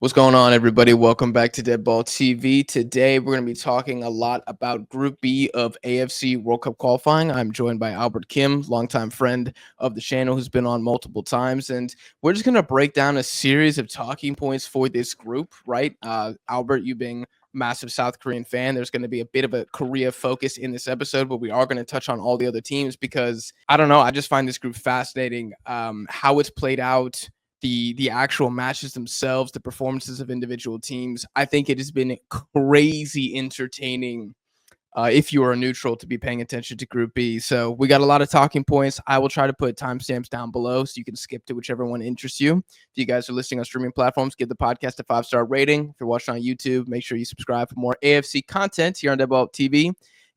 What's going on, everybody? Welcome back to Deadball TV. Today, we're going to be talking a lot about Group B of AFC World Cup qualifying. I'm joined by Albert Kim, longtime friend of the channel who's been on multiple times. And we're just going to break down a series of talking points for this group, right? Albert, you being a massive South Korean fan, there's going to be a bit of a Korea focus in this episode, but we are going to touch on all the other teams because, I don't know, I just find this group fascinating, how it's played out, the actual matches themselves, the performances of individual teams. I think it has been crazy entertaining if you are a neutral to be paying attention to Group B. So we got a lot of talking points. I will try to put timestamps down below so you can skip to whichever one interests you. If you guys are listening on streaming platforms, give the podcast a 5-star rating. If you're watching on YouTube, make sure you subscribe for more AFC content here on Deadball TV.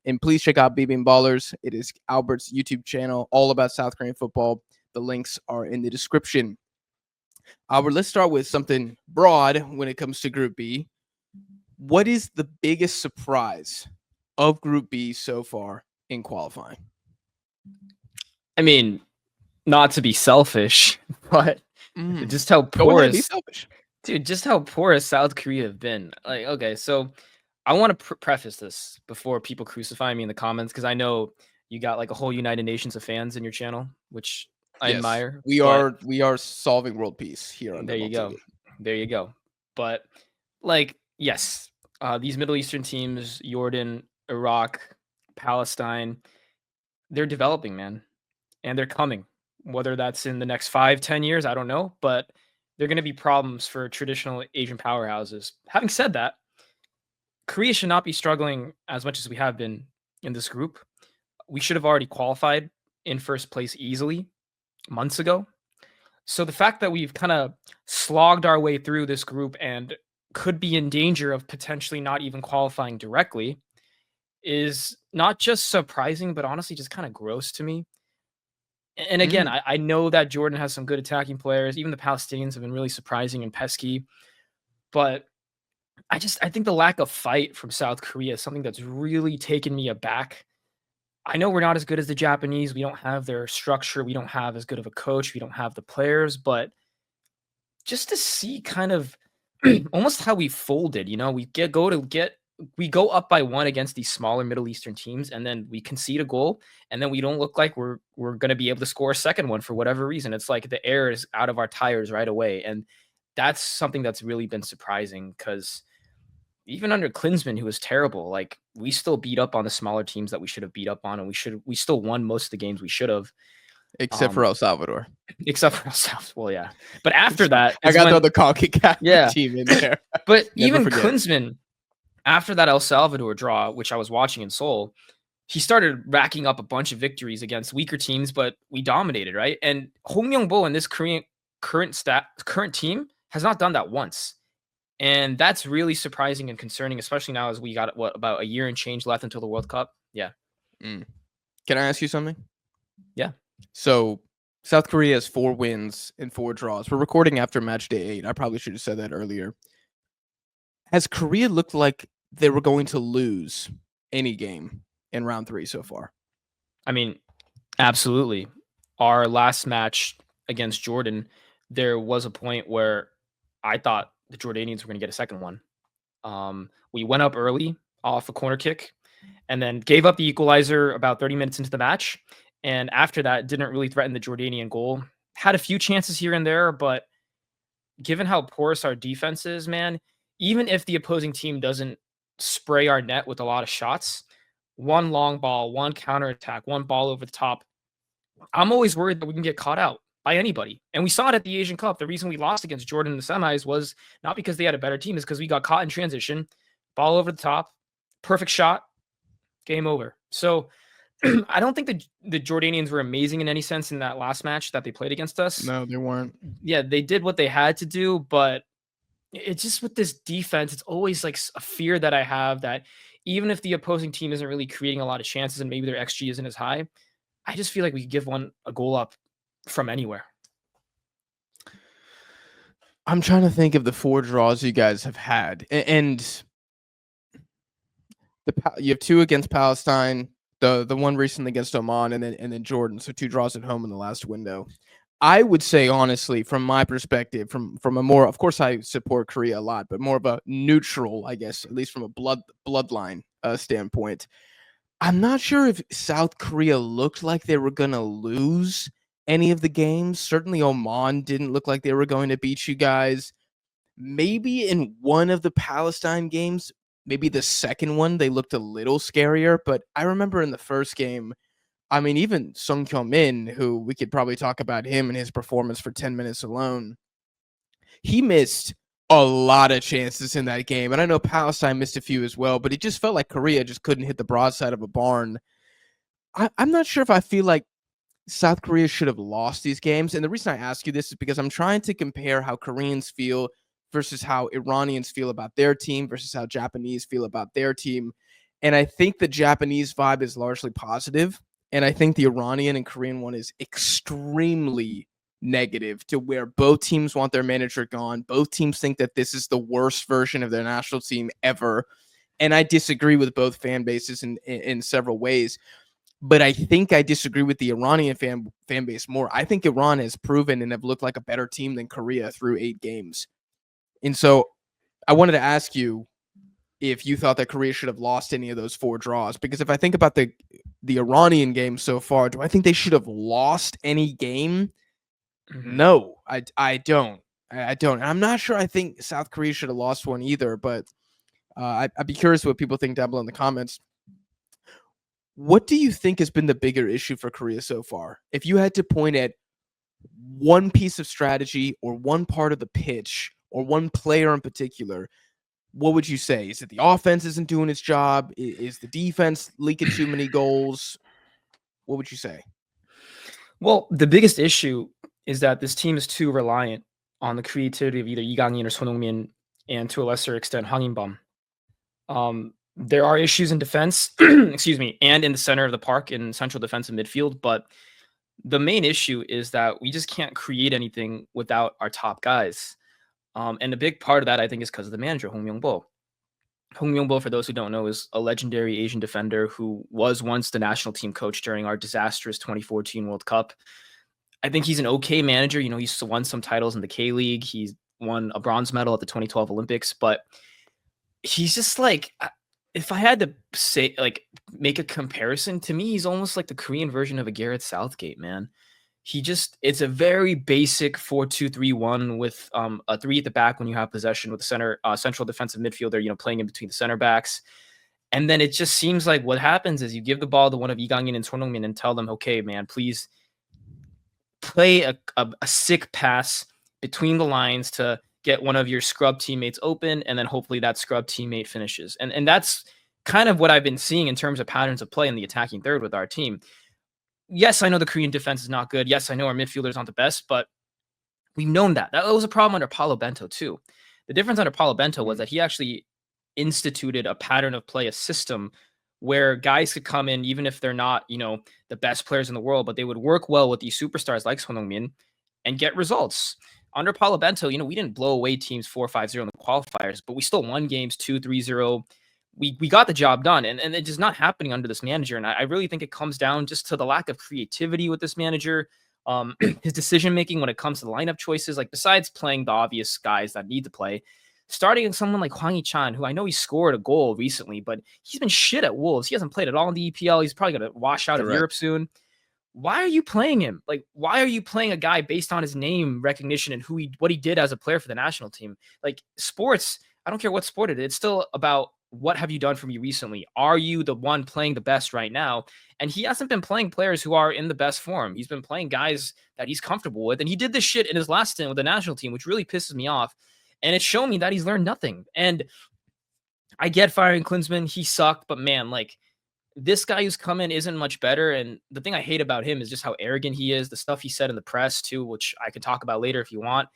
And please check out BB Ballers. It is Albert's YouTube channel, all about South Korean football. The links are in the description. Albert, let's start with something broad when it comes to Group B. What is the biggest surprise of Group B so far in qualifying? I mean, not to be selfish, but just how porous, dude, just how porous South Korea have been. Like, okay, so I want to preface this before people crucify me in the comments because I know you got like a whole United Nations of fans in your channel, which I admire. We are solving world peace here on there you go. TV. There you go. But like, yes, these Middle Eastern teams, Jordan, Iraq, Palestine, they're developing, man, and they're coming. Whether that's in the next 5-10 years, I don't know, but they're going to be problems for traditional Asian powerhouses. Having said that, Korea should not be struggling as much as we have been in this group. We should have already qualified in first place easily months ago. So the fact that we've kind of slogged our way through this group and could be in danger of potentially not even qualifying directly is not just surprising, but honestly just kind of gross to me. And again, I know that Jordan has some good attacking players. Even the Palestinians have been really surprising and pesky. But I think the lack of fight from South Korea is something that's really taken me aback. I know we're not as good as the Japanese. We don't have their structure. We don't have as good of a coach. We don't have the players. But just to see kind of almost how we folded, we go up by 1 against these smaller Middle Eastern teams, and then we concede a goal, and then we don't look like we're going to be able to score a second one for whatever reason. It's like the air is out of our tires right away, and that's something that's really been surprising because even under Klinsmann, who was terrible, like we still beat up on the smaller teams that we should have beat up on, and we still won most of the games we should have. Except for El Salvador. Well, yeah. But after that, I got the CONCACAF team in there. But even Klinsmann, after that El Salvador draw, which I was watching in Seoul, he started racking up a bunch of victories against weaker teams, but we dominated, right? And Hong Myung-bo and this current team has not done that once. And that's really surprising and concerning, especially now as we got, about a year and change left until the World Cup? Yeah. Can I ask you something? Yeah. So South Korea has 4 wins and 4 draws. We're recording after match day 8. I probably should have said that earlier. Has Korea looked like they were going to lose any game in round 3 so far? I mean, absolutely. Our last match against Jordan, there was a point where I thought the Jordanians were going to get a second one. We went up early off a corner kick and then gave up the equalizer about 30 minutes into the match. And after that, didn't really threaten the Jordanian goal. Had a few chances here and there, but given how porous our defense is, man, even if the opposing team doesn't spray our net with a lot of shots, one long ball, one counterattack, one ball over the top, I'm always worried that we can get caught out by anybody. And we saw it at the Asian Cup. The reason we lost against Jordan in the semis was not because they had a better team, is because we got caught in transition, ball over the top, perfect shot, game over. So I don't think the Jordanians were amazing in any sense in that last match that they played against us. No, they weren't. Yeah, they did what they had to do, but it's just with this defense, it's always like a fear that I have that even if the opposing team isn't really creating a lot of chances and maybe their XG isn't as high, I just feel like we could give one a goal up from anywhere. I'm trying to think of the 4 draws you guys have had, and you have 2 against Palestine, the one recently against Oman, and then Jordan. So 2 draws at home in the last window. I would say honestly, from my perspective, from a more, of course, I support Korea a lot, but more of a neutral, I guess, at least from a bloodline standpoint. I'm not sure if South Korea looked like they were gonna lose any of the games. Certainly, Oman didn't look like they were going to beat you guys. Maybe in one of the Palestine games, maybe the second one, they looked a little scarier. But I remember in the first game, I mean, even Sung Kyo Min, who we could probably talk about him and his performance for 10 minutes alone, he missed a lot of chances in that game. And I know Palestine missed a few as well, but it just felt like Korea just couldn't hit the broadside of a barn. I'm not sure if I feel like South Korea should have lost these games. And the reason I ask you this is because I'm trying to compare how Koreans feel versus how Iranians feel about their team versus how Japanese feel about their team. And I think the Japanese vibe is largely positive, and I think the Iranian and Korean one is extremely negative, to where both teams want their manager gone. Both teams think that this is the worst version of their national team ever. And I disagree with both fan bases in several ways. But I think I disagree with the Iranian fan base more. I think Iran has proven and have looked like a better team than Korea through 8 games. And so I wanted to ask you if you thought that Korea should have lost any of those 4 draws. Because if I think about the Iranian game so far, do I think they should have lost any game? Mhm. No, I don't. I don't. And I'm not sure I think South Korea should have lost one either, but I'd be curious what people think down below in the comments. What do you think has been the bigger issue for Korea so far? If you had to point at one piece of strategy or one part of the pitch or one player in particular, what would you say? Is it the offense isn't doing its job? Is the defense leaking too many goals? What would you say? Well, the biggest issue is that this team is too reliant on the creativity of either Lee Gang-in or Son Heung-min, and to a lesser extent, Hwang In-bum. There are issues in defense, excuse me, and in the center of the park in central defensive midfield, but the main issue is that we just can't create anything without our top guys. And a big part of that, I think, is because of the manager, Hong Myung-bo. Hong Myung-bo, for those who don't know, is a legendary Asian defender who was once the national team coach during our disastrous 2014 World Cup. I think he's an okay manager. You know, he's won some titles in the K-League. He's won a bronze medal at the 2012 Olympics, but he's just like, if I had to say, like, make a comparison, to me, he's almost like the Korean version of a Gareth Southgate, man. It's a very basic 4-2-3-1 with a 3 at the back when you have possession, with the central defensive midfielder, you know, playing in between the center backs. And then it just seems like what happens is you give the ball to one of Lee Gang-in and Son Heung-min and tell them, okay, man, please play a sick pass between the lines to get one of your scrub teammates open, and then hopefully that scrub teammate finishes. And that's kind of what I've been seeing in terms of patterns of play in the attacking third with our team. Yes, I know the Korean defense is not good. Yes, I know our midfielders aren't the best, but we've known that. That was a problem under Paulo Bento too. The difference under Paulo Bento was that he actually instituted a pattern of play, a system where guys could come in, even if they're not, you know, the best players in the world, but they would work well with these superstars like Son Heung-min and get results. Under Paulo Bento, you know, we didn't blow away teams 4-5-0 in the qualifiers, but we still won games 2-3-0. We got the job done, and it's just not happening under this manager. And I really think it comes down just to the lack of creativity with this manager. His decision making when it comes to the lineup choices, like besides playing the obvious guys that need to play, starting someone like Hwang Hee-chan, who I know he scored a goal recently, but he's been shit at Wolves. He hasn't played at all in the EPL. He's probably going to wash out of Correct. Europe soon. Why are you playing him? Like, why are you playing a guy based on his name recognition and what he did as a player for the national team? Like, sports, I don't care what sport it is, it's still about what have you done for me recently? Are you the one playing the best right now? And he hasn't been playing players who are in the best form. He's been playing guys that he's comfortable with. And he did this shit in his last stint with the national team, which really pisses me off. And it's shown me that he's learned nothing. And I get firing Klinsmann. He sucked, but man, like, this guy who's come in isn't much better. And the thing I hate about him is just how arrogant he is. The stuff he said in the press too, which I could talk about later if you want.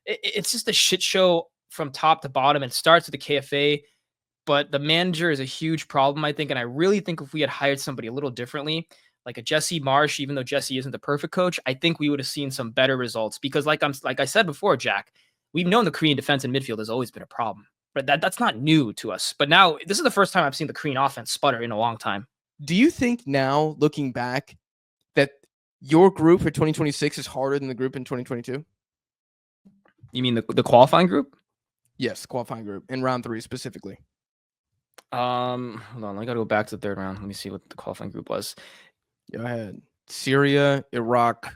It's just a shit show from top to bottom. It starts with the KFA, but the manager is a huge problem, I think. And I really think if we had hired somebody a little differently, like a Jesse Marsh, even though Jesse isn't the perfect coach, I think we would have seen some better results. Because like I said before, Jack, we've known the Korean defense and midfield has always been a problem. But that's not new to us. But now this is the first time I've seen the Korean offense sputter in a long time. Do you think now, looking back, that Your group for 2026 is harder than the group in 2022? You mean the qualifying group? Yes, qualifying group in round 3 specifically. Hold on. I got to go back to the third round. Let me see what the qualifying group was. Go ahead. Syria, Iraq,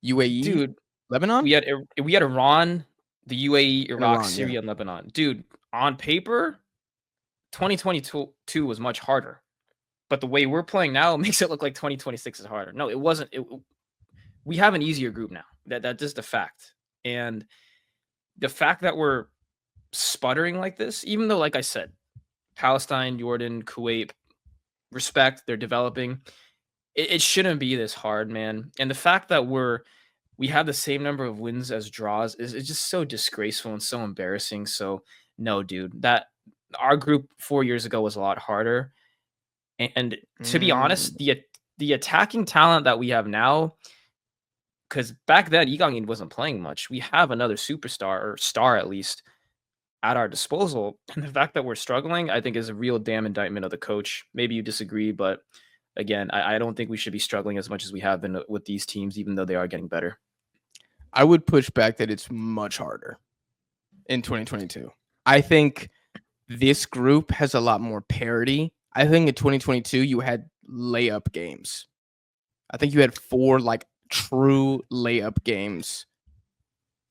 UAE, Dude, Lebanon, we had Iran, the UAE, and Iraq, Iran. Yeah. Syria, and Lebanon. Dude, on paper, 2022 was much harder. But the way we're playing now makes it look like 2026 is harder. No, it wasn't. We have an easier group now. That's just a fact. And the fact that we're sputtering like this, even though, like I said, Palestine, Jordan, Kuwait, respect, they're developing. It shouldn't be this hard, man. And the fact that we have the same number of wins as draws is just so disgraceful and so embarrassing. So no, dude, that our group 4 years ago was a lot harder. And to be honest, the attacking talent that we have now, because back then Igangin wasn't playing much. We have another superstar or star at least at our disposal. And the fact that we're struggling, I think, is a real damn indictment of the coach. Maybe you disagree, but again, I don't think we should be struggling as much as we have been with these teams, even though they are getting better. I would push back that it's much harder in 2022. I think this group has a lot more parity. I think in 2022 you had layup games. I think you had 4 like true layup games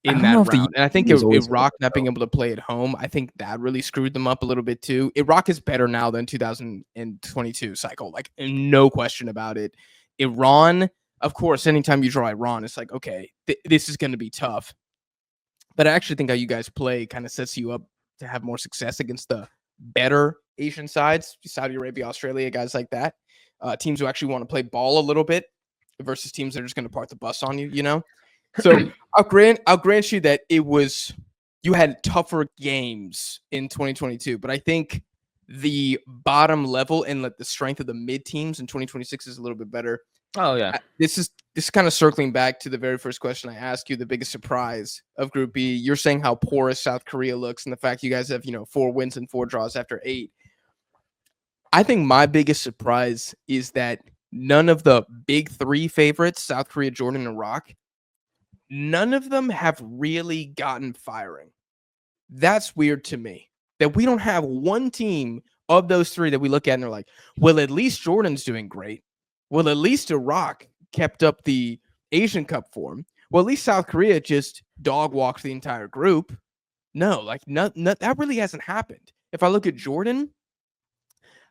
in that round. And I think Iraq not being able to play at home, I think that really screwed them up a little bit too. Iraq is better now than 2022 cycle, like no question about it. Iran, of course, anytime you draw Iran, it's like, okay, this is going to be tough. But I actually think how you guys play kind of sets you up to have more success against the better Asian sides, Saudi Arabia, Australia, guys like that. Teams who actually want to play ball a little bit versus teams that are just going to park the bus on you, you know? So I'll grant you that you had tougher games in 2022, but I think the bottom level and the strength of the mid teams in 2026 is a little bit better. Oh yeah. This is kind of circling back to the very first question I asked you, the biggest surprise of Group B. You're saying how porous South Korea looks and the fact you guys have, 4 wins and 4 draws after 8. I think my biggest surprise is that none of the big 3 favorites, South Korea, Jordan, and Iraq, none of them have really gotten firing. That's weird to me that we don't have one team of those 3 that we look at and they're like, well, at least Jordan's doing great. Well, at least Iraq kept up the Asian Cup form. Well, at least South Korea just dog walked the entire group. No, like that really hasn't happened. If I look at Jordan,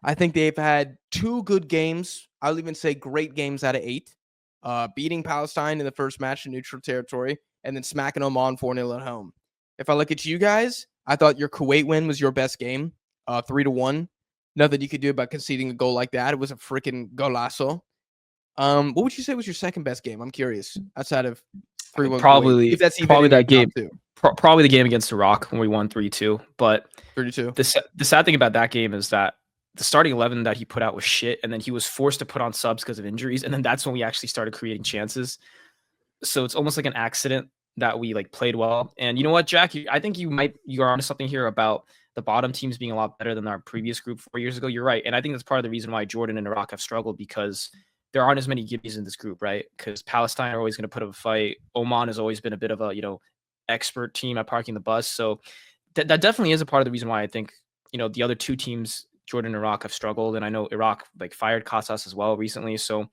I think they've had 2 good games. I'll even say great games out of 8. Beating Palestine in the first match in neutral territory, and then smacking Oman 4-0 at home. If I look at you guys, I thought your Kuwait win was your best game, 3-1. Nothing you could do about conceding a goal like that. It was a freaking golazo. What would you say was your second best game? I'm curious. Outside of 3-1 probably Kuwait, if that's even probably in that game. Probably the game against Iraq when we won 3-2. But 32. The sad thing about that game is that the starting 11 that he put out was shit, and then he was forced to put on subs because of injuries, and then that's when we actually started creating chances. So it's almost like an accident that we played well. And you know what, Jack? I think you are onto something here about the bottom teams being a lot better than our previous group 4 years ago. You're right, and I think that's part of the reason why Jordan and Iraq have struggled, because there aren't as many gibbies in this group, right? Because Palestine are always going to put up a fight. Oman has always been a bit of a expert team at parking the bus. So that definitely is a part of the reason why I think the other 2 teams, Jordan and Iraq, have struggled. And I know Iraq fired Casas as well recently. So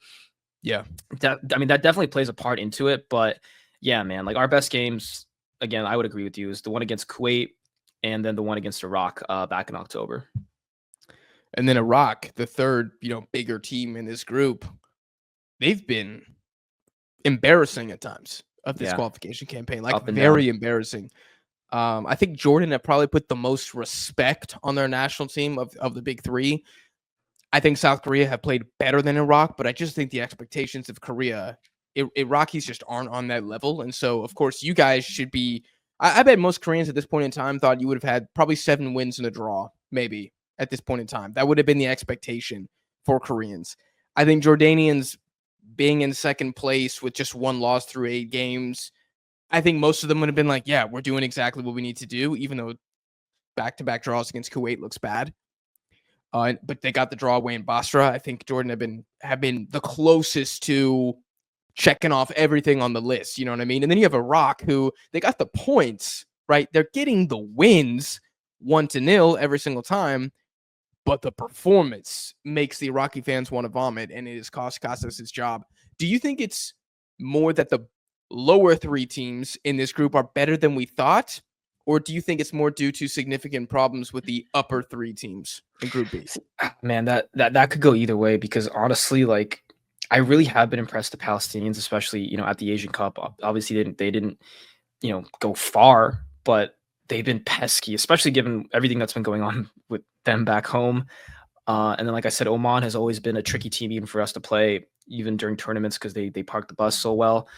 yeah, that definitely plays a part into it. But yeah, man, our best games, again, I would agree with you, is the one against Kuwait and then the one against Iraq back in October. And then Iraq, the third, bigger team in this group, they've been embarrassing at times of this qualification campaign, very embarrassing. I think Jordan have probably put the most respect on their national team of the big 3. I think South Korea have played better than Iraq, but I just think the expectations of Korea, Iraqis just aren't on that level. And so, of course, you guys should be. I bet most Koreans at this point in time thought you would have had probably 7 wins in a draw, maybe at this point in time. That would have been the expectation for Koreans. I think Jordanians being in second place with just 1 loss through 8 games, I think most of them would have been like, yeah, we're doing exactly what we need to do, even though back-to-back draws against Kuwait looks bad. But they got the draw away in Basra. I think Jordan have been the closest to checking off everything on the list. You know what I mean? And then you have Iraq, who they got the points, right? They're getting the wins 1-0 every single time, but the performance makes the Iraqi fans want to vomit, and it has cost Casas his job. Do you think it's more that the lower three teams in this group are better than we thought, or do you think it's more due to significant problems with the upper three teams in Group B? Man, that could go either way because honestly, like I really have been impressed the Palestinians, especially at the Asian Cup. Obviously, they didn't go far, but they've been pesky, especially given everything that's been going on with them back home. And then, like I said, Oman has always been a tricky team even for us to play, even during tournaments because they park the bus so well.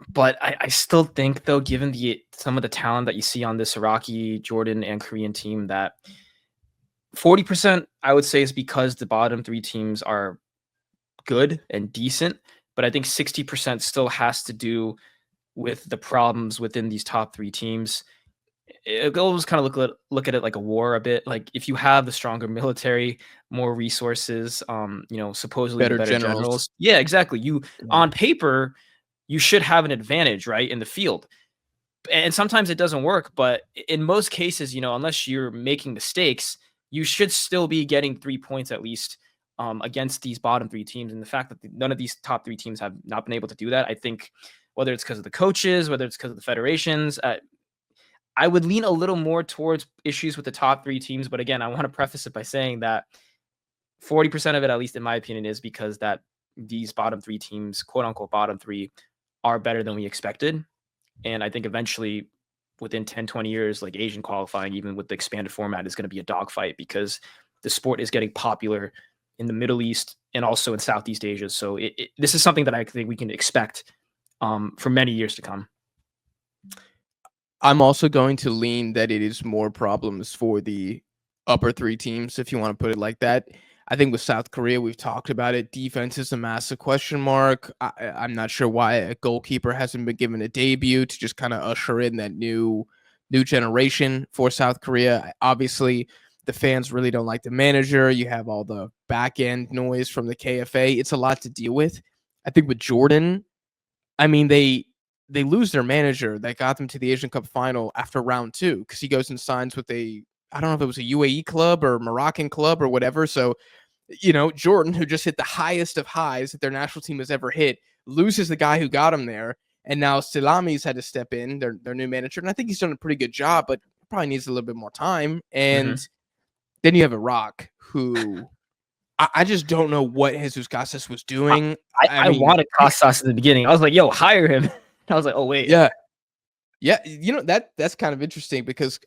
But I still think, though, given some of the talent that you see on this Iraqi, Jordan, and Korean team, that 40% I would say is because the bottom three teams are good and decent. But I think 60% still has to do with the problems within these top three teams. It always kind of look at it like a war a bit. Like if you have the stronger military, more resources, supposedly the Better better generals. generals. Yeah, exactly. On paper, you should have an advantage, right, in the field. And sometimes it doesn't work, but in most cases, unless you're making mistakes, you should still be getting 3 points at least against these bottom three teams. And the fact that none of these top three teams have not been able to do that, I think, whether it's because of the coaches, whether it's because of the federations, I would lean a little more towards issues with the top three teams. But again, I want to preface it by saying that 40% of it, at least in my opinion, is because that these bottom three teams, quote unquote bottom three, are better than we expected. And I think eventually within 10, 20 years, like Asian qualifying, even with the expanded format, is going to be a dogfight because the sport is getting popular in the Middle East and also in Southeast Asia. So this is something that I think we can expect for many years to come. I'm also going to lean that it is more problems for the upper three teams, if you want to put it like that. I think with South Korea, we've talked about it. Defense is a massive question mark. I'm not sure why a goalkeeper hasn't been given a debut to just kind of usher in that new generation for South Korea. Obviously, the fans really don't like the manager. You have all the back end noise from the KFA. It's a lot to deal with. I think with Jordan, I mean, they lose their manager that got them to the Asian Cup final after round 2 because he goes and signs with I don't know if it was a UAE club or Moroccan club or whatever. So, Jordan, who just hit the highest of highs that their national team has ever hit, loses the guy who got him there. And now Salami's had to step in, their new manager. And I think he's done a pretty good job, but probably needs a little bit more time. And then you have Iraq, who I just don't know what Jesus Casas was doing. I mean, wanted Casas in the beginning. I was like, yo, hire him. I was like, oh, wait. Yeah. Yeah. That's kind of interesting because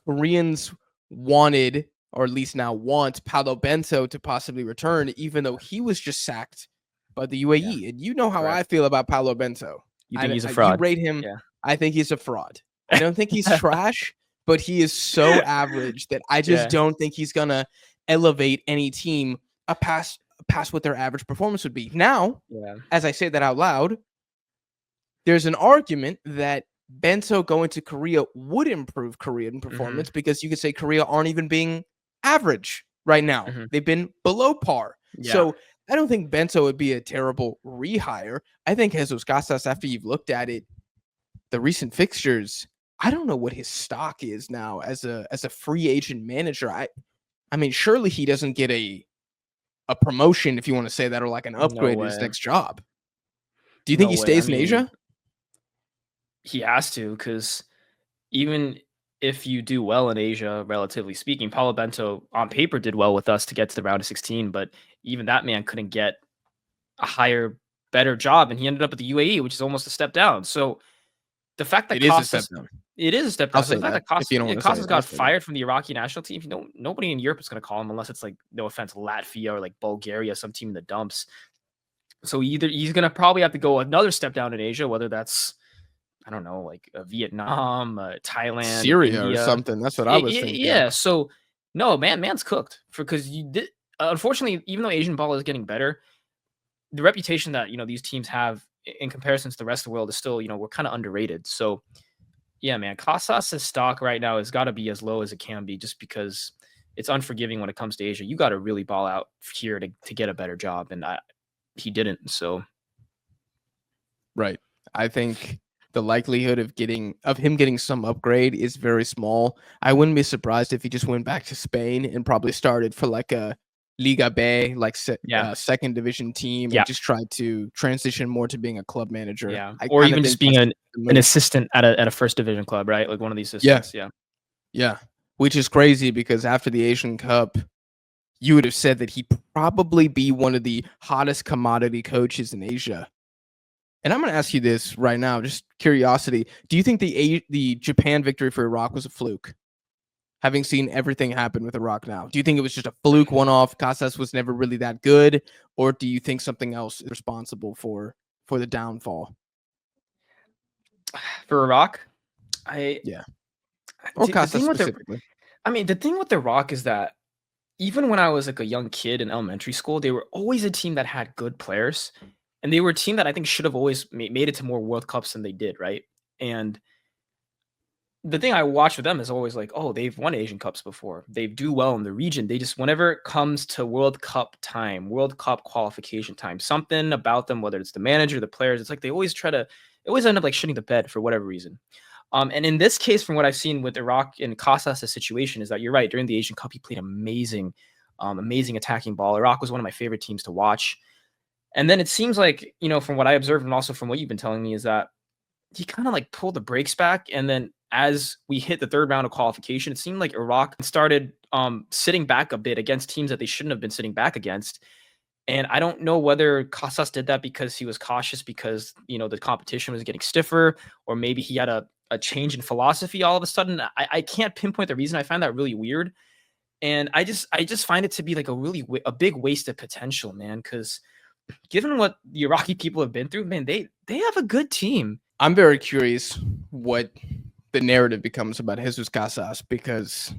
Koreans wanted, or at least now want, Paulo Bento to possibly return, even though he was just sacked by the UAE. Yeah. And you know how Correct. I feel about Paulo Bento. You think he's a fraud? You rate him. Yeah. I think he's a fraud. I don't think he's trash, but he is so average that I just don't think he's going to elevate any team past what their average performance would be. Now, as I say that out loud, there's an argument that Bento going to Korea would improve Korean performance because you could say Korea aren't even being average right now. They've been below par. Yeah. So I don't think Bento would be a terrible rehire. I think Jesus Casas, after you've looked at it, the recent fixtures, I don't know what his stock is now as a free agent manager. I mean, surely he doesn't get a promotion, if you want to say that, or like an upgrade in his next job. Do you think he stays in Asia? He has to, because even if you do well in Asia, relatively speaking, Paulo Bento on paper did well with us to get to the round of 16, but even that man couldn't get a higher, better job, and he ended up at the UAE, which is almost a step down. So the fact that it is a step down. It is a step down. I'll say the fact that Costas got fired from the Iraqi national team, nobody in Europe is going to call him unless it's like, no offense, Latvia or like Bulgaria, some team in the dumps. So either he's going to probably have to go another step down in Asia, whether that's, I don't know, like Vietnam, Thailand, Syria, India, or something. That's what I was thinking. Yeah. So no, man's cooked because unfortunately, even though Asian ball is getting better, the reputation that these teams have in comparison to the rest of the world is still we're kind of underrated. So yeah, man, Casas' stock right now has got to be as low as it can be, just because it's unforgiving when it comes to Asia. You got to really ball out here to get a better job, and he didn't. So Right. I think the likelihood of him getting some upgrade is very small. I wouldn't be surprised if he just went back to Spain and probably started for like a Liga B, like Yeah, second division team, and yeah, just tried to transition more to being a club manager. yeah, I or kind of even just think being that's an the move. assistant at a first division club, right? Like one of the Yeah, assistants. Yeah. yeah. Which is crazy because after the Asian Cup, you would have said that he'd probably be one of the hottest commodity coaches in Asia. And I'm gonna ask you this right now, just curiosity. Do you think the Japan victory for Iraq was a fluke? Having seen everything happen with Iraq now, do you think it was just a fluke one-off? Casas was never really that good, or do you think something else is responsible for the downfall? For Iraq, I Yeah, or the Casas thing with the specifically. I mean, the thing with the Rock is that even when I was like a young kid in elementary school, they were always a team that had good players, and they were a team that I think should have always made it to more World Cups than they did, right? And the thing I watch with them is always like, oh, they've won Asian Cups before. They do well in the region. They just whenever it comes to World Cup time, World Cup qualification time, something about them, whether it's the manager, the players, it's like they always always end up like shitting the bed for whatever reason. And in this case, from what I've seen with Iraq and Casas' situation, is that you're right. During the Asian Cup, he played amazing, amazing attacking ball. Iraq was one of my favorite teams to watch. And then it seems like, from what I observed and also from what you've been telling me, is that he kind of like pulled the brakes back. And then as we hit the third round of qualification, it seemed like Iraq started sitting back a bit against teams that they shouldn't have been sitting back against. And I don't know whether Casas did that because he was cautious because, the competition was getting stiffer, or maybe he had a change in philosophy all of a sudden. I can't pinpoint the reason. I find that really weird. And I just find it to be like a big waste of potential, man. Because given what the Iraqi people have been through, man, they have a good team. I'm very curious what the narrative becomes about Jesus Casas because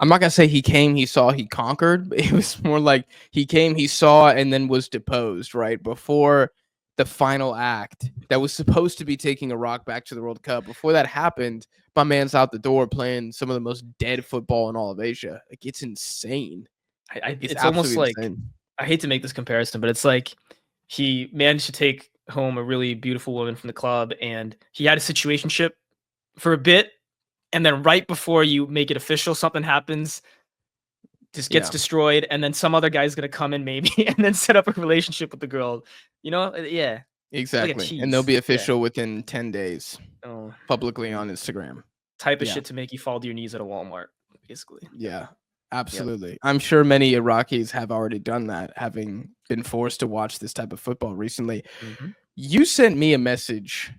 I'm not gonna say he came, he saw, he conquered. But it was more like he came, he saw, and then was deposed right before the final act that was supposed to be taking Iraq back to the World Cup. Before that happened, my man's out the door playing some of the most dead football in all of Asia. Like it's insane. It's It's almost absolutely like, insane. I hate to make this comparison, but it's like he managed to take home a really beautiful woman from the club, and he had a situationship for a bit, and then right before you make it official, something happens, just gets Yeah, destroyed, and then some other guy's gonna come in maybe and then set up a relationship with the girl. Yeah, it's like a exactly. And they'll tease. be Yeah. official within 10 days Oh, publicly mm, on Instagram. type of Yeah. shit to make you fall to your knees at a Walmart, basically. Yeah, Yep. absolutely. I'm sure many Iraqis have already done that, having been forced to watch this type of football recently. Mhm. You sent me a message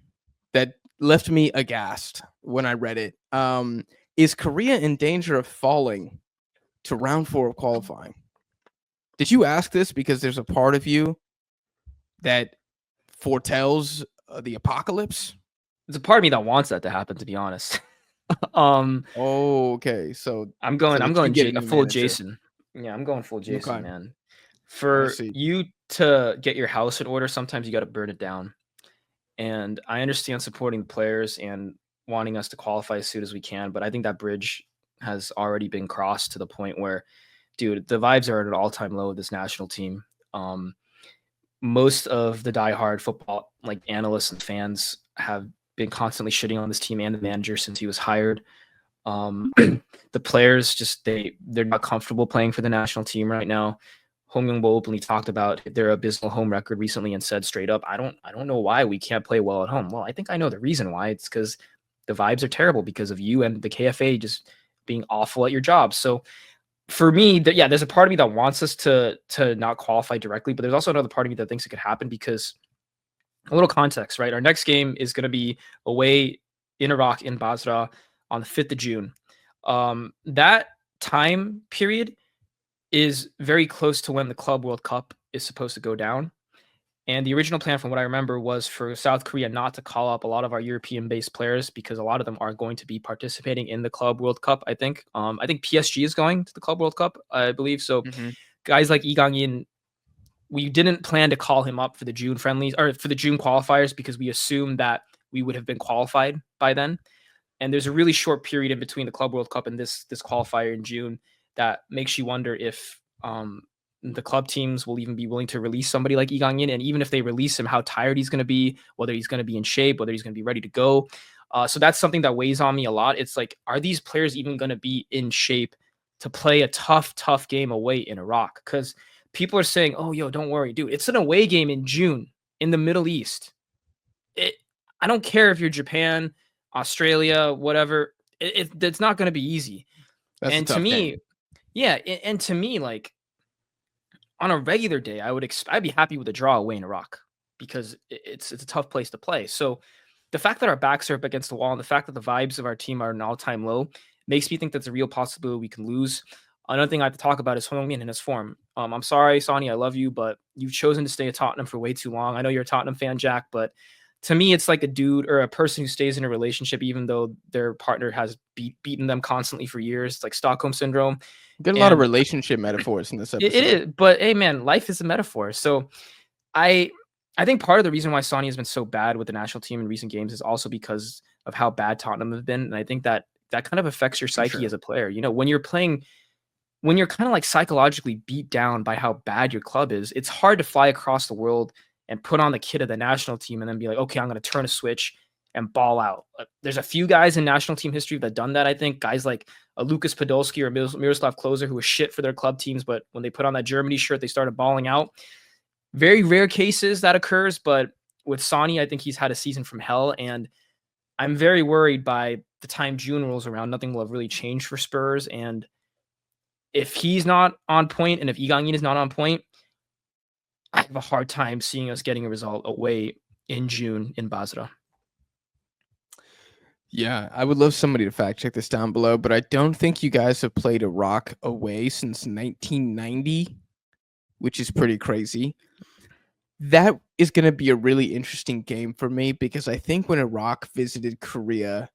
that left me aghast when I read it. Is Korea in danger of falling to round 4 of qualifying? Did you ask this because there's a part of you that foretells the apocalypse? There's a part of me that wants that to happen, to be honest. Um, Oh, okay. So I'm so going I'm that you going get a J new full manager. Jason. Yeah, I'm going full Jason, Okay, man. I For see. you to get your house in order, sometimes you gotta burn it down. And I understand supporting the players and wanting us to qualify as soon as we can, but I think that bridge has already been crossed to the point where, dude, the vibes are at an all-time low with this national team. Um, Most of the diehard football like analysts and fans have been constantly shitting on this team and the manager since he was hired. The players just they're not comfortable playing for the national team right now. Hong Young-bo openly talked about their abysmal home record recently and said straight up, I don't know why we can't play well at home. Well, I think I know the reason why. It's because the vibes are terrible because of you and the KFA just being awful at your job. So for me, yeah, there's a part of me that wants us to not qualify directly, but there's also another part of me that thinks it could happen because a little context, right? Our next game is going to be away in Iraq in Basra on the 5th of June. That time period is very close to when the Club World Cup is supposed to go down. And the original plan, from what I remember, was for South Korea not to call up a lot of our European-based players because a lot of them are going to be participating in the Club World Cup. I think. I think PSG is going to the Club World Cup, I believe. So Mhm. guys like Lee Gang-in, we didn't plan to call him up for the June friendlies or for the June qualifiers because we assumed that we would have been qualified by then. And there's a really short period in between the Club World Cup and this qualifier in June that makes you wonder if the club teams will even be willing to release somebody like Lee Gang-in, and even if they release him, how tired he's going to be, whether he's going to be in shape, whether he's going to be ready to go. So that's something that weighs on me a lot. It's like, are these players even going to be in shape to play a tough game away in Iraq? Because people are saying, "Oh, yo, don't worry, dude. It's an away game in June in the Middle East." I don't care if you're Japan, Australia, whatever. It's not going to be easy. That's a And to tough me, game. yeah, and to me, like on a regular day, I'd be happy with a draw away in Iraq because it's a tough place to play. So the fact that our backs are up against the wall and the fact that the vibes of our team are an all-time low makes me think that's a real possibility we can lose. Another thing I have to talk about is Heung-min in his form. I'm sorry, Sonny, I love you, but you've chosen to stay at Tottenham for way too long. I know you're a Tottenham fan, Jack, but to me, it's like a dude or a person who stays in a relationship even though their partner has beaten them constantly for years. It's like Stockholm syndrome. Get a lot of And relationship metaphors in this it episode. is, but hey, man, life is a metaphor. So I I think part of the reason why Sonny has been so bad with the national team in recent games is also because of how bad Tottenham have been, and I think that kind of affects your For psyche sure. as a player. You know, when you're playing, when you're kind of like psychologically beat down by how bad your club is, it's hard to fly across the world and put on the kit of the national team and then be like, okay, I'm going to turn a switch and ball out. There's a few guys in national team history that done that. I think guys like Lucas Podolski or Miroslav Klose who was shit for their club teams, but when they put on that Germany shirt, they started balling out. Very rare cases that occurs, but with Sonny, I think he's had a season from hell, and I'm very worried by the time June rolls around, nothing will have really changed for Spurs. And if he's not on point and if Lee Gang-in is not on point, I have a hard time seeing us getting a result away in June in Basra. Yeah, I would love somebody to fact check this down below, but I don't think you guys have played Iraq away since 1990, which is pretty crazy. That is going to be a really interesting game for me because I think when Iraq visited Korea,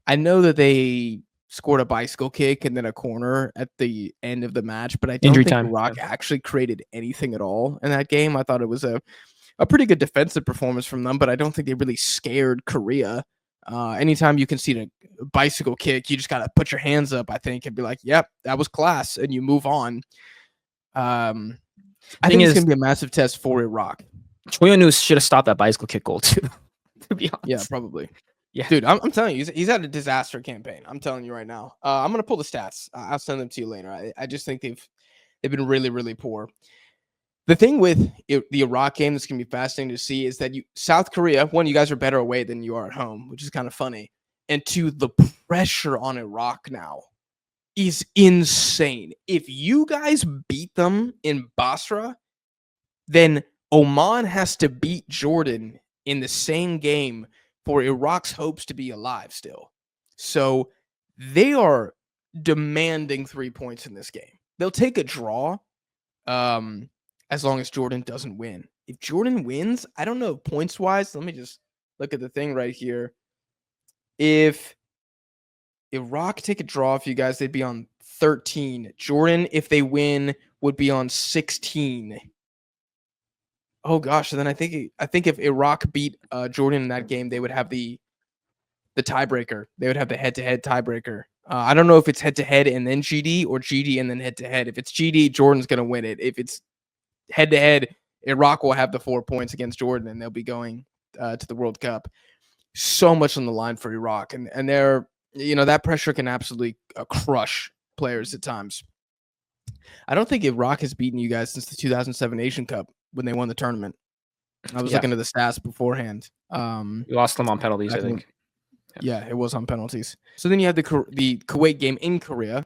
I know that they scored a bicycle kick and then a corner at the end of the match, but I don't Injury think time. Iraq Yeah. actually created anything at all in that game. I thought it was a pretty good defensive performance from them, but I don't think they really scared Korea. Anytime you can see a bicycle kick, you just got to put your hands up, I think, and be like, yep, that was class, and you move on. I Thing think it's is, going to be a massive test for Iraq. Choi News should have stopped that bicycle kick goal too, to be honest. Yeah, probably. Yeah. Dude, I'm telling you, he's had a disaster campaign. I'm telling you right now. I'm gonna pull the stats. I'll send them to you later. I just think they've been really, really poor. The thing with the Iraq game that's gonna be fascinating to see is that South Korea, one, you guys are better away than you are at home, which is kind of funny. And two, the pressure on Iraq now is insane. If you guys beat them in Basra, then Oman has to beat Jordan in the same game for Iraq's hopes to be alive still. So they are demanding 3 points in this game. They'll take a draw as long as Jordan doesn't win. If Jordan wins, I don't know points wise. Let me just look at the thing right here. If Iraq take a draw for you guys, they'd be on 13. Jordan, if they win, would be on 16. Oh gosh, and then I think if Iraq beat Jordan in that game, they would have the tiebreaker. They would have the head-to-head tiebreaker. I don't know if it's head-to-head and then GD or GD and then head-to-head. If it's GD, Jordan's going to win it. If it's head-to-head, Iraq will have the 4 points against Jordan, and they'll be going to the World Cup. So much on the line for Iraq, and they're that pressure can absolutely crush players at times. I don't think Iraq has beaten you guys since the 2007 Asian Cup when they won the tournament. I was looking at the stats beforehand. We lost them on penalties, I think. Yeah, it was on penalties. So then you have the Kuwait game in Korea.